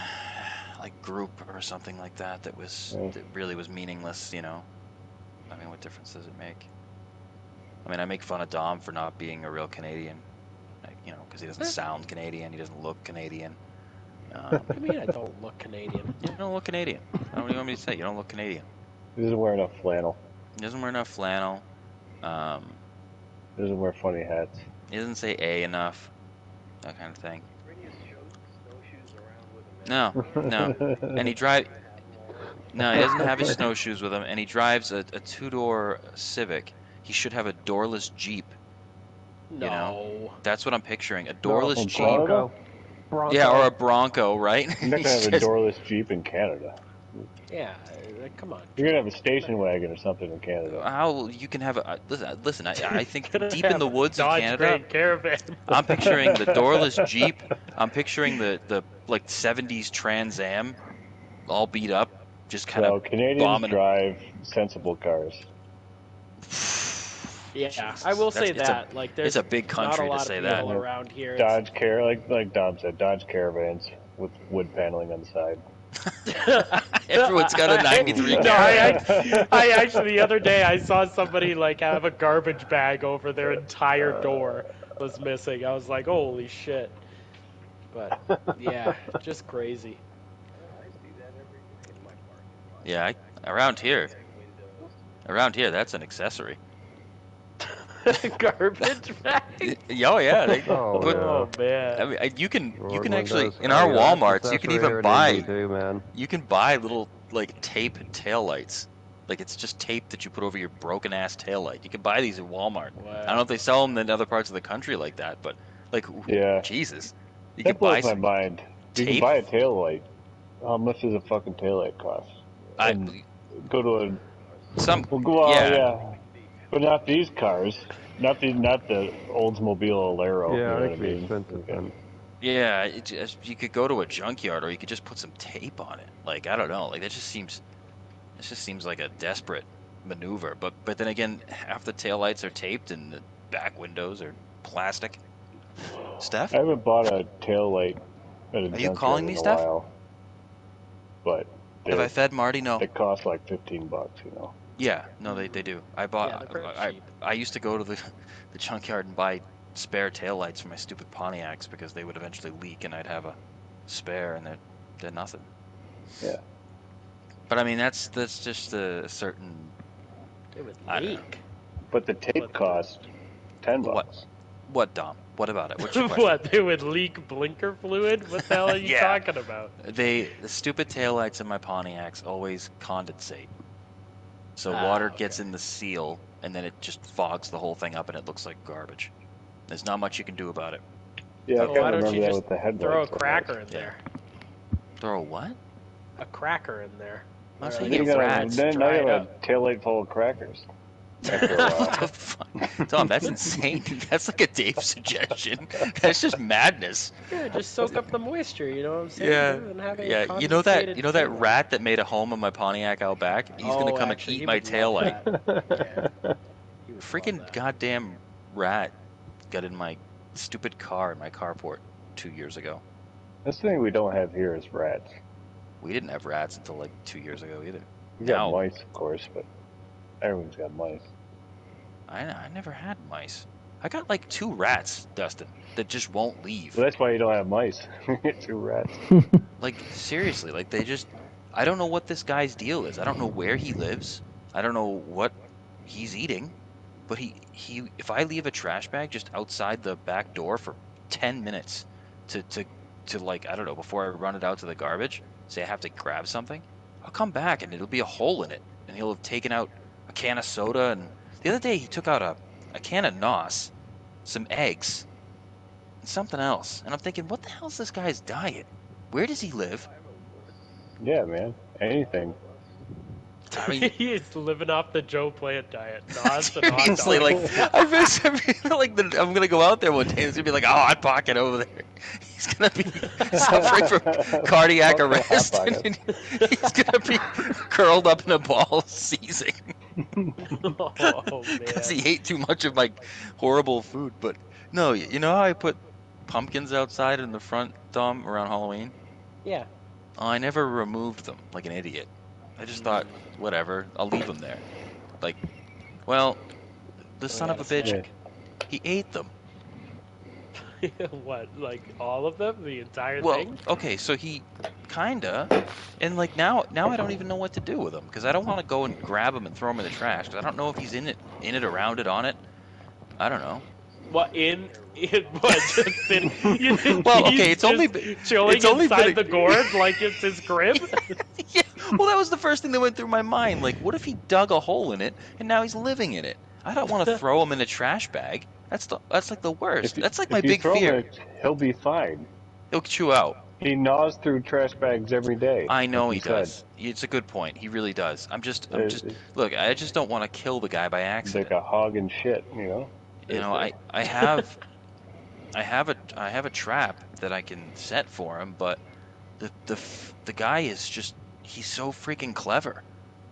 like group or something like that. That really was meaningless. You know. I mean, what difference does it make? I mean, I make fun of Dom for not being a real Canadian. Like, you know, because he doesn't sound Canadian. He doesn't look Canadian. What do you mean I don't look Canadian? You don't look Canadian. What do you want me to say? You don't look Canadian. He doesn't wear enough flannel. He doesn't wear enough flannel. He doesn't wear funny hats. He doesn't say A enough. That kind of thing. No, no. And he drive. No, he doesn't have his snowshoes with him, and he drives a two-door Civic. He should have a doorless Jeep. No. You know, that's what I'm picturing. A No, doorless Jeep. Bronco. Bronco. Yeah, or a Bronco, right? You're not gonna have a Just- doorless Jeep in Canada. Yeah, come on. You're gonna have a station wagon or something in Canada. How you can have a listen? I think Gonna deep in have the a woods in Dodge Canada, Grand Caravan. I'm picturing the doorless Jeep. I'm picturing the like 70s Trans Am, all beat up, just kind So of Canadians bombing. drive sensible cars. Yeah, Jesus. I will say It's that. Like, there's it's a big country not a to lot say of that. people around here. It's- Like Dom said, Dodge Caravans with wood paneling on the side. Everyone's got a 93 No, Caravan. I actually the other day I saw somebody like have a garbage bag over their entire door was missing. I was like, holy shit. But yeah, just crazy. Yeah, around here, that's an accessory. Garbage bag. Oh yeah, they Oh, put. yeah. Oh man. I mean, you can Lord actually knows. in our Oh, yeah, that's WalMarts you can accessory even here in buy Indy too, man. little like tape taillights. Like it's just tape that you put over your broken ass taillight. You can buy these at Walmart. Wow. I don't know if they sell them in other parts of the country like that, but like Yeah. Jesus, you That can buy blows my some mind. You can tape. buy a tail light. How much does a fucking tail light cost? And go to a well, yeah. But not these cars. Not the Oldsmobile Alero. Yeah, you know that what I could be mean? expensive, Okay. man. Yeah, you could go to a junkyard or you could just put some tape on it. Like I don't know, like it just seems like a desperate maneuver. But then again, half the taillights are taped and the back windows are plastic. Steph, I haven't bought a tail light at a you junkyard calling me, in a Steph? while. But have I fed Marty? No. they cost like $15, you know. Yeah, no, they do. I Yeah, bought. they're pretty cheap. I used to go to the junkyard and buy spare taillights for my stupid Pontiacs because they would eventually leak and I'd have a spare and they're nothing. Yeah. But I mean that's just a certain. It would I don't leak. But the tape cost $10. What, Dom? What about it? What's your question? What? They would leak blinker fluid? What the hell are you Yeah. talking about? The stupid taillights in my Pontiacs always condensate. So water gets in the seal and then it just fogs the whole thing up and it looks like garbage. There's not much you can do about it. Yeah, I Well, kind why of don't you remember that just with the headlights. throw a on those. cracker in Yeah. there? Throw a what? A cracker in there. I was Or thinking like rats. Now you dried have a up. taillight full of crackers. After a What while. the fuck? Tom, that's insane. That's like a Dave suggestion. That's just madness. Yeah, just soak up the moisture. You know what I'm saying, Yeah, dude, and have a yeah. concentrated You know that taillight. rat that made a home in my Pontiac out back? He's gonna Oh, come and actually, eat he my would love taillight. that. Yeah, he would love Freaking that. goddamn rat got in my stupid car in my carport 2 years ago. This thing we don't have here is rats. We didn't have rats until like 2 years ago either. We got Now, mice, of course, but everyone's got mice. I never had mice. I got like 2 rats, Dustin, that just won't leave. So that's why you don't have mice. You get 2 rats. Like, seriously, like they just, I don't know what this guy's deal is. I don't know where he lives. I don't know what he's eating. But if I leave a trash bag just outside the back door for 10 minutes to like, I don't know, before I run it out to the garbage, say I have to grab something, I'll come back and it'll be a hole in it. And he'll have taken out a can of soda. And the other day he took out a can of NOS, some eggs, and something else. And I'm thinking, what the hell's this guy's diet? Where does he live? Yeah, man. Anything. I mean, He's living off the Joe Plant diet. Nos and hot seriously, dogs. like I feel like I'm gonna go out there one day and it's gonna be like, oh, hot pocket over there. He's gonna be suffering from cardiac Fuck the Hot arrest, Pocket. and he's gonna be curled up in a ball, seizing Oh because man. he ate too much of my horrible food. But no, you know how I put pumpkins outside in the front, Dom, around Halloween? Yeah. Oh, I never removed them like an idiot. I just thought, whatever, I'll leave them there. Like, well, the son of a gotta bitch, snack. he ate them. What? Like all of them? The entire Well, thing? okay, so he kinda, and like now I don't even know what to do with him because I don't want to go and grab him and throw him in the trash because I don't know if he's in it, around it, on it. I don't know. What in what? Just sitting, you think Well, okay, he's it's only just been- chilling it's only inside been the gourd like it's his crib. Yeah, well, that was the first thing that went through my mind. Like, what if he dug a hole in it and now he's living in it? I don't want to throw him in a trash bag. That's like the worst. That's like my if you big throw him fear. in it, he'll be fine. He'll chew out. He gnaws through trash bags every day. I know like he you said. does. It's a good point. He really does. I'm just It's look. I just don't want to kill the guy by like accident. a hog and shit, you know. You know, I have a trap that I can set for him, but the guy is just he's so freaking clever,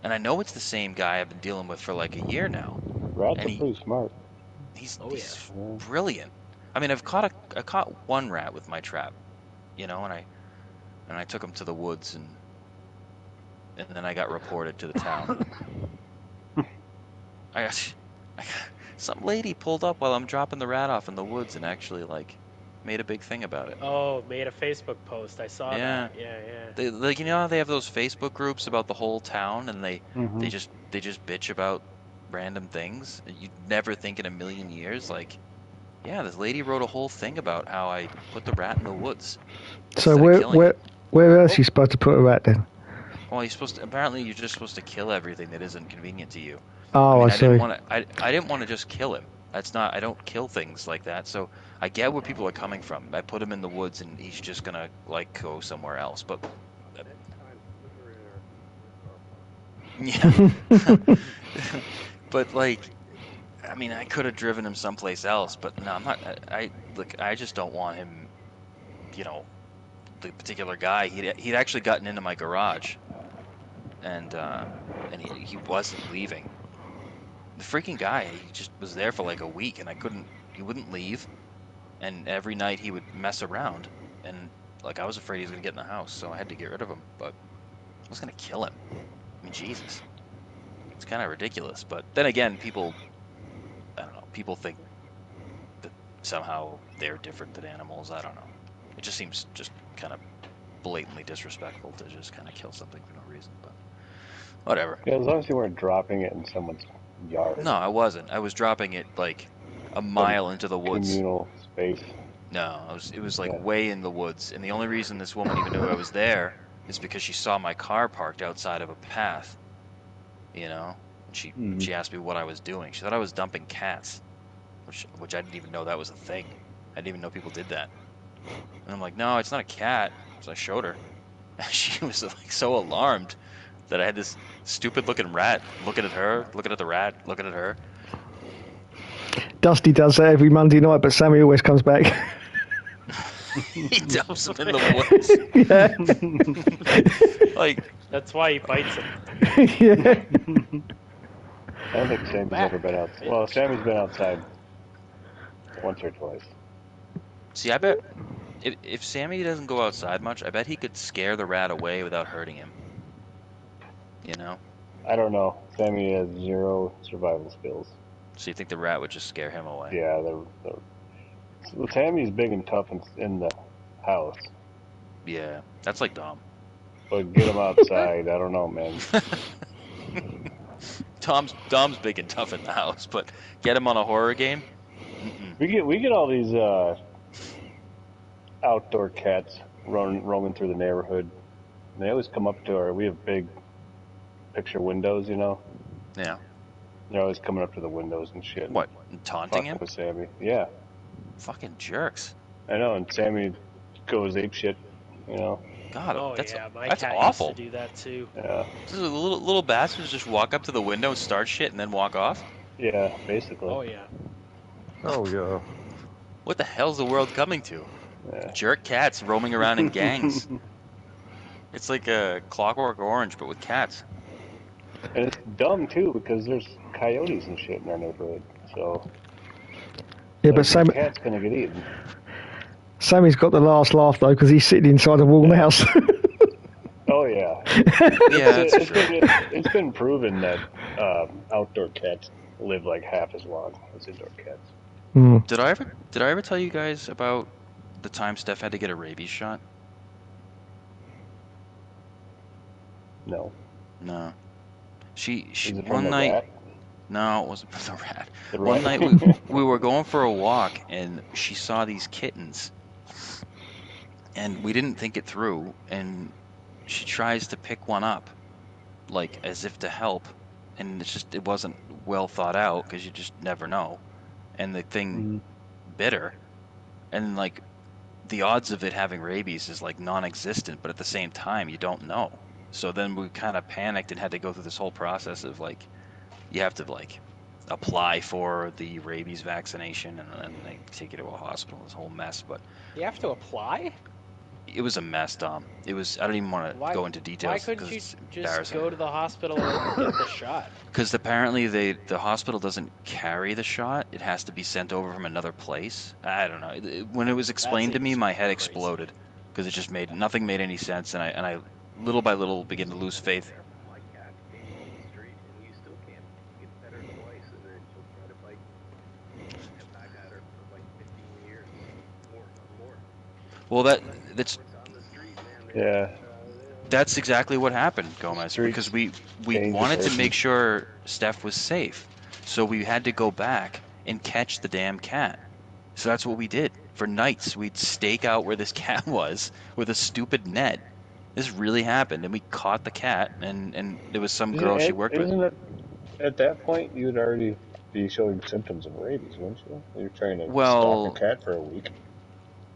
and I know it's the same guy I've been dealing with for like a year now. Rats And are pretty smart. He's Oh, he's yeah. brilliant. I mean, I caught one rat with my trap, you know, and I took him to the woods and then I got reported to the town. I got some lady pulled up while I'm dropping the rat off in the woods and actually like made a big thing about it. Oh, made a Facebook post. I saw Yeah. that. Yeah, yeah. They like, you know how they have those Facebook groups about the whole town and they Mhm. just bitch about random things. You'd never think in a million years like, yeah, this lady wrote a whole thing about how I put the rat in the woods. So instead of killing it. where else are you supposed to put a rat then? Well, apparently you're just supposed to kill everything that isn't convenient to you. Oh, I I see. didn't want to. I didn't want to just kill him. That's not. I don't kill things like that. So I get where people are coming from. I put him in the woods, and he's just gonna like go somewhere else. But yeah. But like, I mean, I could have driven him someplace else. But no, I'm not. Look. I just don't want him. You know, the particular guy. He'd actually gotten into my garage, and he wasn't leaving. The freaking guy, he just was there for like a week, and he wouldn't leave, and every night he would mess around, and like I was afraid he was gonna get in the house, so I had to get rid of him, but I was gonna kill him. I mean, Jesus, it's kind of ridiculous, but then again, I don't know, people think that somehow they're different than animals. I don't know. It just seems just kind of blatantly disrespectful to just kind of kill something for no reason, but whatever. Yeah, as long as you weren't dropping it in someone's yard. No, I wasn't. I was dropping it like a mile into the woods. Communal space. No, it was like Yeah. way in the woods. And the only reason this woman even knew I was there is because she saw my car parked outside of a path. You know? And she asked me what I was doing. She thought I was dumping cats, which I didn't even know that was a thing. I didn't even know people did that. And I'm like, no, it's not a cat. So I showed her. She was like so alarmed. that I had this stupid looking rat looking at her, looking at the rat, looking at her. Dusty does that every Monday night, but Sammy always comes back. He dumps him in the woods. Yeah. Like, That's why he bites him. Yeah. I don't think Sammy's ever been outside. Well, Sammy's been outside once or twice. see, I bet if Sammy doesn't go outside much, I bet he could scare the rat away without hurting him. You know? I don't know. Sammy has 0 survival skills. So you think the rat would just scare him away? Yeah, well, Sammy's big and tough in the house, Yeah, that's like Dom. but get him outside, I don't know, man. Dom's big and tough in the house, but get him on a horror game? Mm-mm. We get all these outdoor cats roaming through the neighborhood. And they always come up to our. We have big picture windows, you know. Yeah. They're always coming up to the windows and shit. What? Taunting Fucking him? with Sammy. Yeah, Fucking jerks. I know. And Sammy goes ape shit, you know. God, Oh that's yeah, my that's cat awful. used to do that too. Yeah, This is little bastards just walk up to the window and start shit and then walk off? yeah, basically. Oh yeah. Oh yeah. What the hell's the world coming to? Yeah. Jerk cats roaming around in gangs. It's like a Clockwork Orange, but with cats. And it's dumb too because there's coyotes and shit in our neighborhood. So Yeah, but the cat's gonna get eaten. Sammy's got the last laugh though because he's sitting inside a warm house. Oh yeah. Yeah, that's true. It's been proven that outdoor cats live like half as long as indoor cats. Mm. Did I ever tell you guys about the time Steph had to get a rabies shot? No. No. She Is it from one the night. rat? No, it wasn't from the rat. The One rat? night we were going for a walk and she saw these kittens. And we didn't think it through and she tries to pick one up like as if to help and it wasn't well thought out because you just never know. And the thing bit her and like the odds of it having rabies is like non-existent, but at the same time you don't know. So then we kind of panicked and had to go through this whole process of like you have to like apply for the rabies vaccination and then they take you to a hospital. This whole mess, but You have to apply? it was a mess, Dom. It was. I don't even want to go into details. Why couldn't 'cause you it's just embarrassing. go to the hospital and get the shot? Because apparently the hospital doesn't carry the shot. It has to be sent over from another place. I don't know. When it was explained to me, seems my head crazy. exploded because it just nothing made any sense, and I little by little began to lose faith. My cat came on the street and you still can't get better twice and then she'll try to bite you. I've had her for like 15 years or more. Well, that's It's on the street, man. Yeah. that's exactly what happened, Gomez. Streets Because we dangerous. wanted to make sure Steph was safe, so we had to go back and catch the damn cat. So that's what we did. For nights, we'd stake out where this cat was with a stupid net. This really happened, and we caught the cat, and there was some girl she worked with. Isn't it at that point you'd already be showing symptoms of rabies, wouldn't you? You're trying to Well- stalk a cat for a week.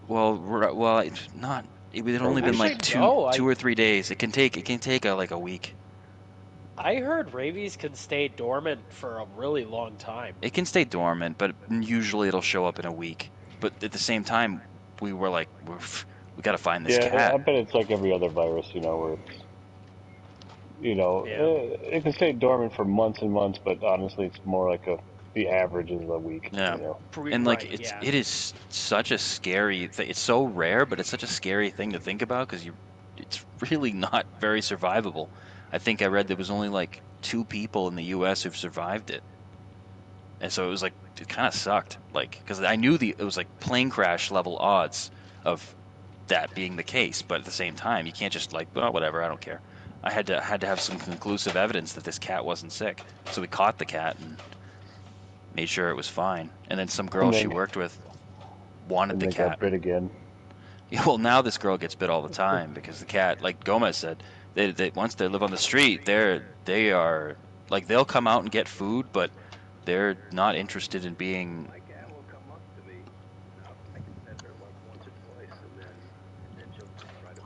Well, it's not. It had only been like Actually, no, two or 3 days. It can take like a week. I heard rabies can stay dormant for a really long time. It can stay dormant, but usually it'll show up in a week. But at the same time, we were like, we got to find this Yeah, I cat. bet it's like every other virus, you know, where it's, you know, Yeah. it can stay dormant for months and months, but honestly, it's more like the average is a week. Yeah. You know? And like Right, it's yeah. it is such a scary thing. It's so rare, but it's such a scary thing to think about because it's really not very survivable. I think I read there was only like 2 people in the U.S. who've survived it, and so it was like it kind of sucked. Like because I knew it was like plane crash level odds of that being the case, but at the same time, you can't just like, oh, whatever, I don't care. I had to have some conclusive evidence that this cat wasn't sick, so we caught the cat and made sure it was fine. And then some girl And she they- worked with wanted And the they got cat. bit again. Yeah, well, now this girl gets bit all the time because the cat, like Gomez said, they once they live on the street, they are like they'll come out and get food, but they're not interested in being. My cat will come up to me. I can pet her like once or twice and then she'll try to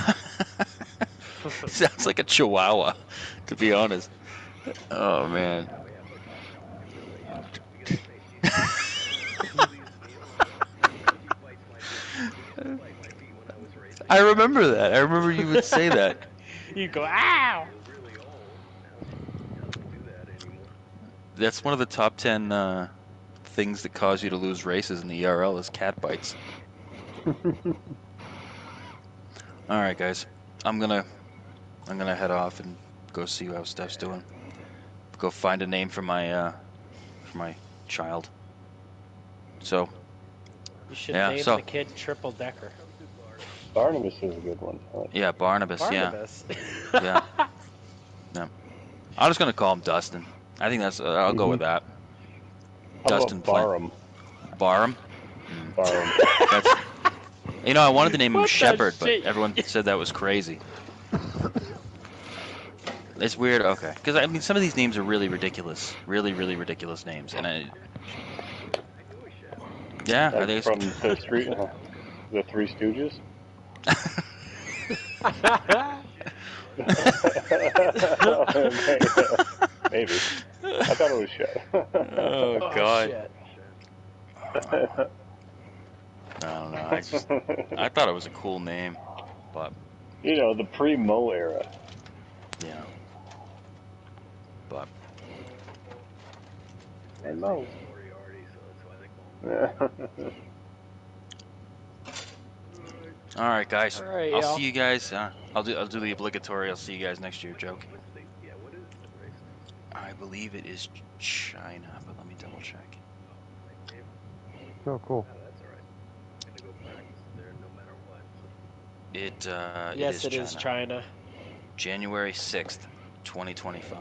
bite me. Sounds like a chihuahua, to be honest. Oh man. Oh yeah, but we gotta say she bites my feet. She used to bite my feet when I was racing. I remember that. I remember you would say that. You go, ow! She was really old. Now she doesn't do that anymore. That's one of the top 10 things that cause you to lose races in the ERL is cat bites. All right, guys. I'm gonna head off and go see how Steph's doing. Go find a name for my child. So You should Yeah, name so- the kid Triple Decker. Barnabas is a good one. yeah, Barnabas. Barnabas. Yeah. Yeah. I'm just gonna call him Dustin. I think that's. I'll go with that. How Dustin about Barham? Barham. Barham. That's. You know, I wanted to name him What the Shepherd, but shit? everyone said that was crazy. It's weird. Okay, because I mean, some of these names are really ridiculous. Really, really ridiculous names, and yeah, are they? From the Three Stooges? Maybe. I thought it was shit. Oh God. Shit. I don't know. I thought it was a cool name, but You know, the pre-Mo era. yeah. But And Mo. Moriarty, so that's why they call him. Yeah. all right, guys. All right, I'll y'all. see you guys. I'll do the obligatory. I'll see you guys next year, joke. What is the race? I believe it is China, but let me double check. Oh, cool. Oh, that's alright. Gonna go practice there no matter what. Yes, it is China. China. January 6th, 2025.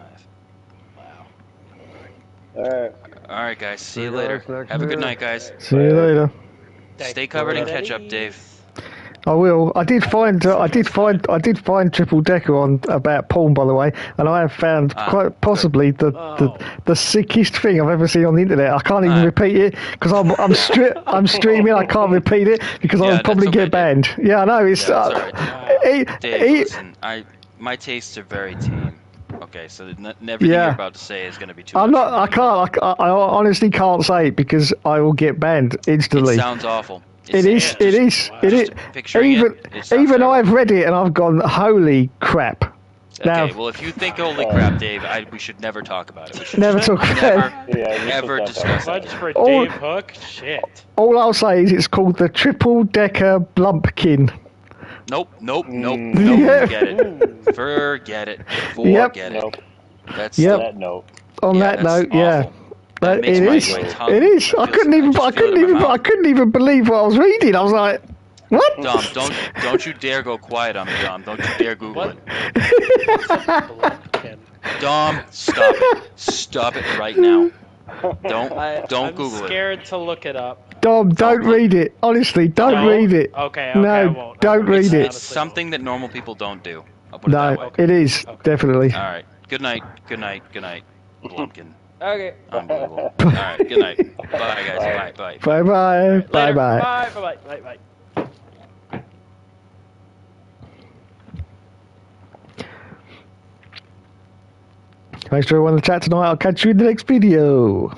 Wow. Alright. All right, guys. See See you you later. guys next Have a good year. night, guys. See you later. Stay covered and catch up, Dave. I will. I did find Triple Decker on about porn, by the way, and I have found quite possibly the sickest thing I've ever seen on the internet. I can't even repeat it because I'm streaming. I can't repeat it because Yeah, I'll probably that's okay, get banned. Yeah, I know. It's Yeah, that's all right. Dave, listen, my tastes are very tame. Okay, so everything you're about to say is going to be too I'm much not. for me. I honestly can't say it because I will get banned instantly. It sounds awful. It is. Picturing it sounds Even terrible. I've read it and I've gone, holy crap. Okay, Now, well, if you think holy crap, Dave, we should never talk about it. We should never just talk about it. Yeah, this ever was not discuss that it. Much for Oh. Dave Hook. Shit. All I'll say is it's called the Triple Decker Blumpkin. Nope. Yeah. Forget it. Yep. Nope. That's Yep. That note. On that that's note, yeah. awful. That But makes it my- is. my tongue It is. I feels- couldn't even. just I feel it couldn't in my even. I mouth. couldn't even believe what I was reading. I was like, what? Dom, don't you dare go quiet on me, Dom. Don't you dare Google What? it. Blumpkin. Dom, stop it. Stop it right now. Don't I'm Google it. scared to look it up. Dom, don't look. read it. Honestly, don't No? read it. Okay, No, I won't. don't read It's, it. it's something that normal people don't do. I'll put it that No, way. it is definitely. All right. Good night. Blumpkin. Okay. Unbelievable. All right. Good night. Bye, guys. Bye. Bye bye. Later. Bye bye. Bye. Thanks for everyone in the chat tonight. I'll catch you in the next video.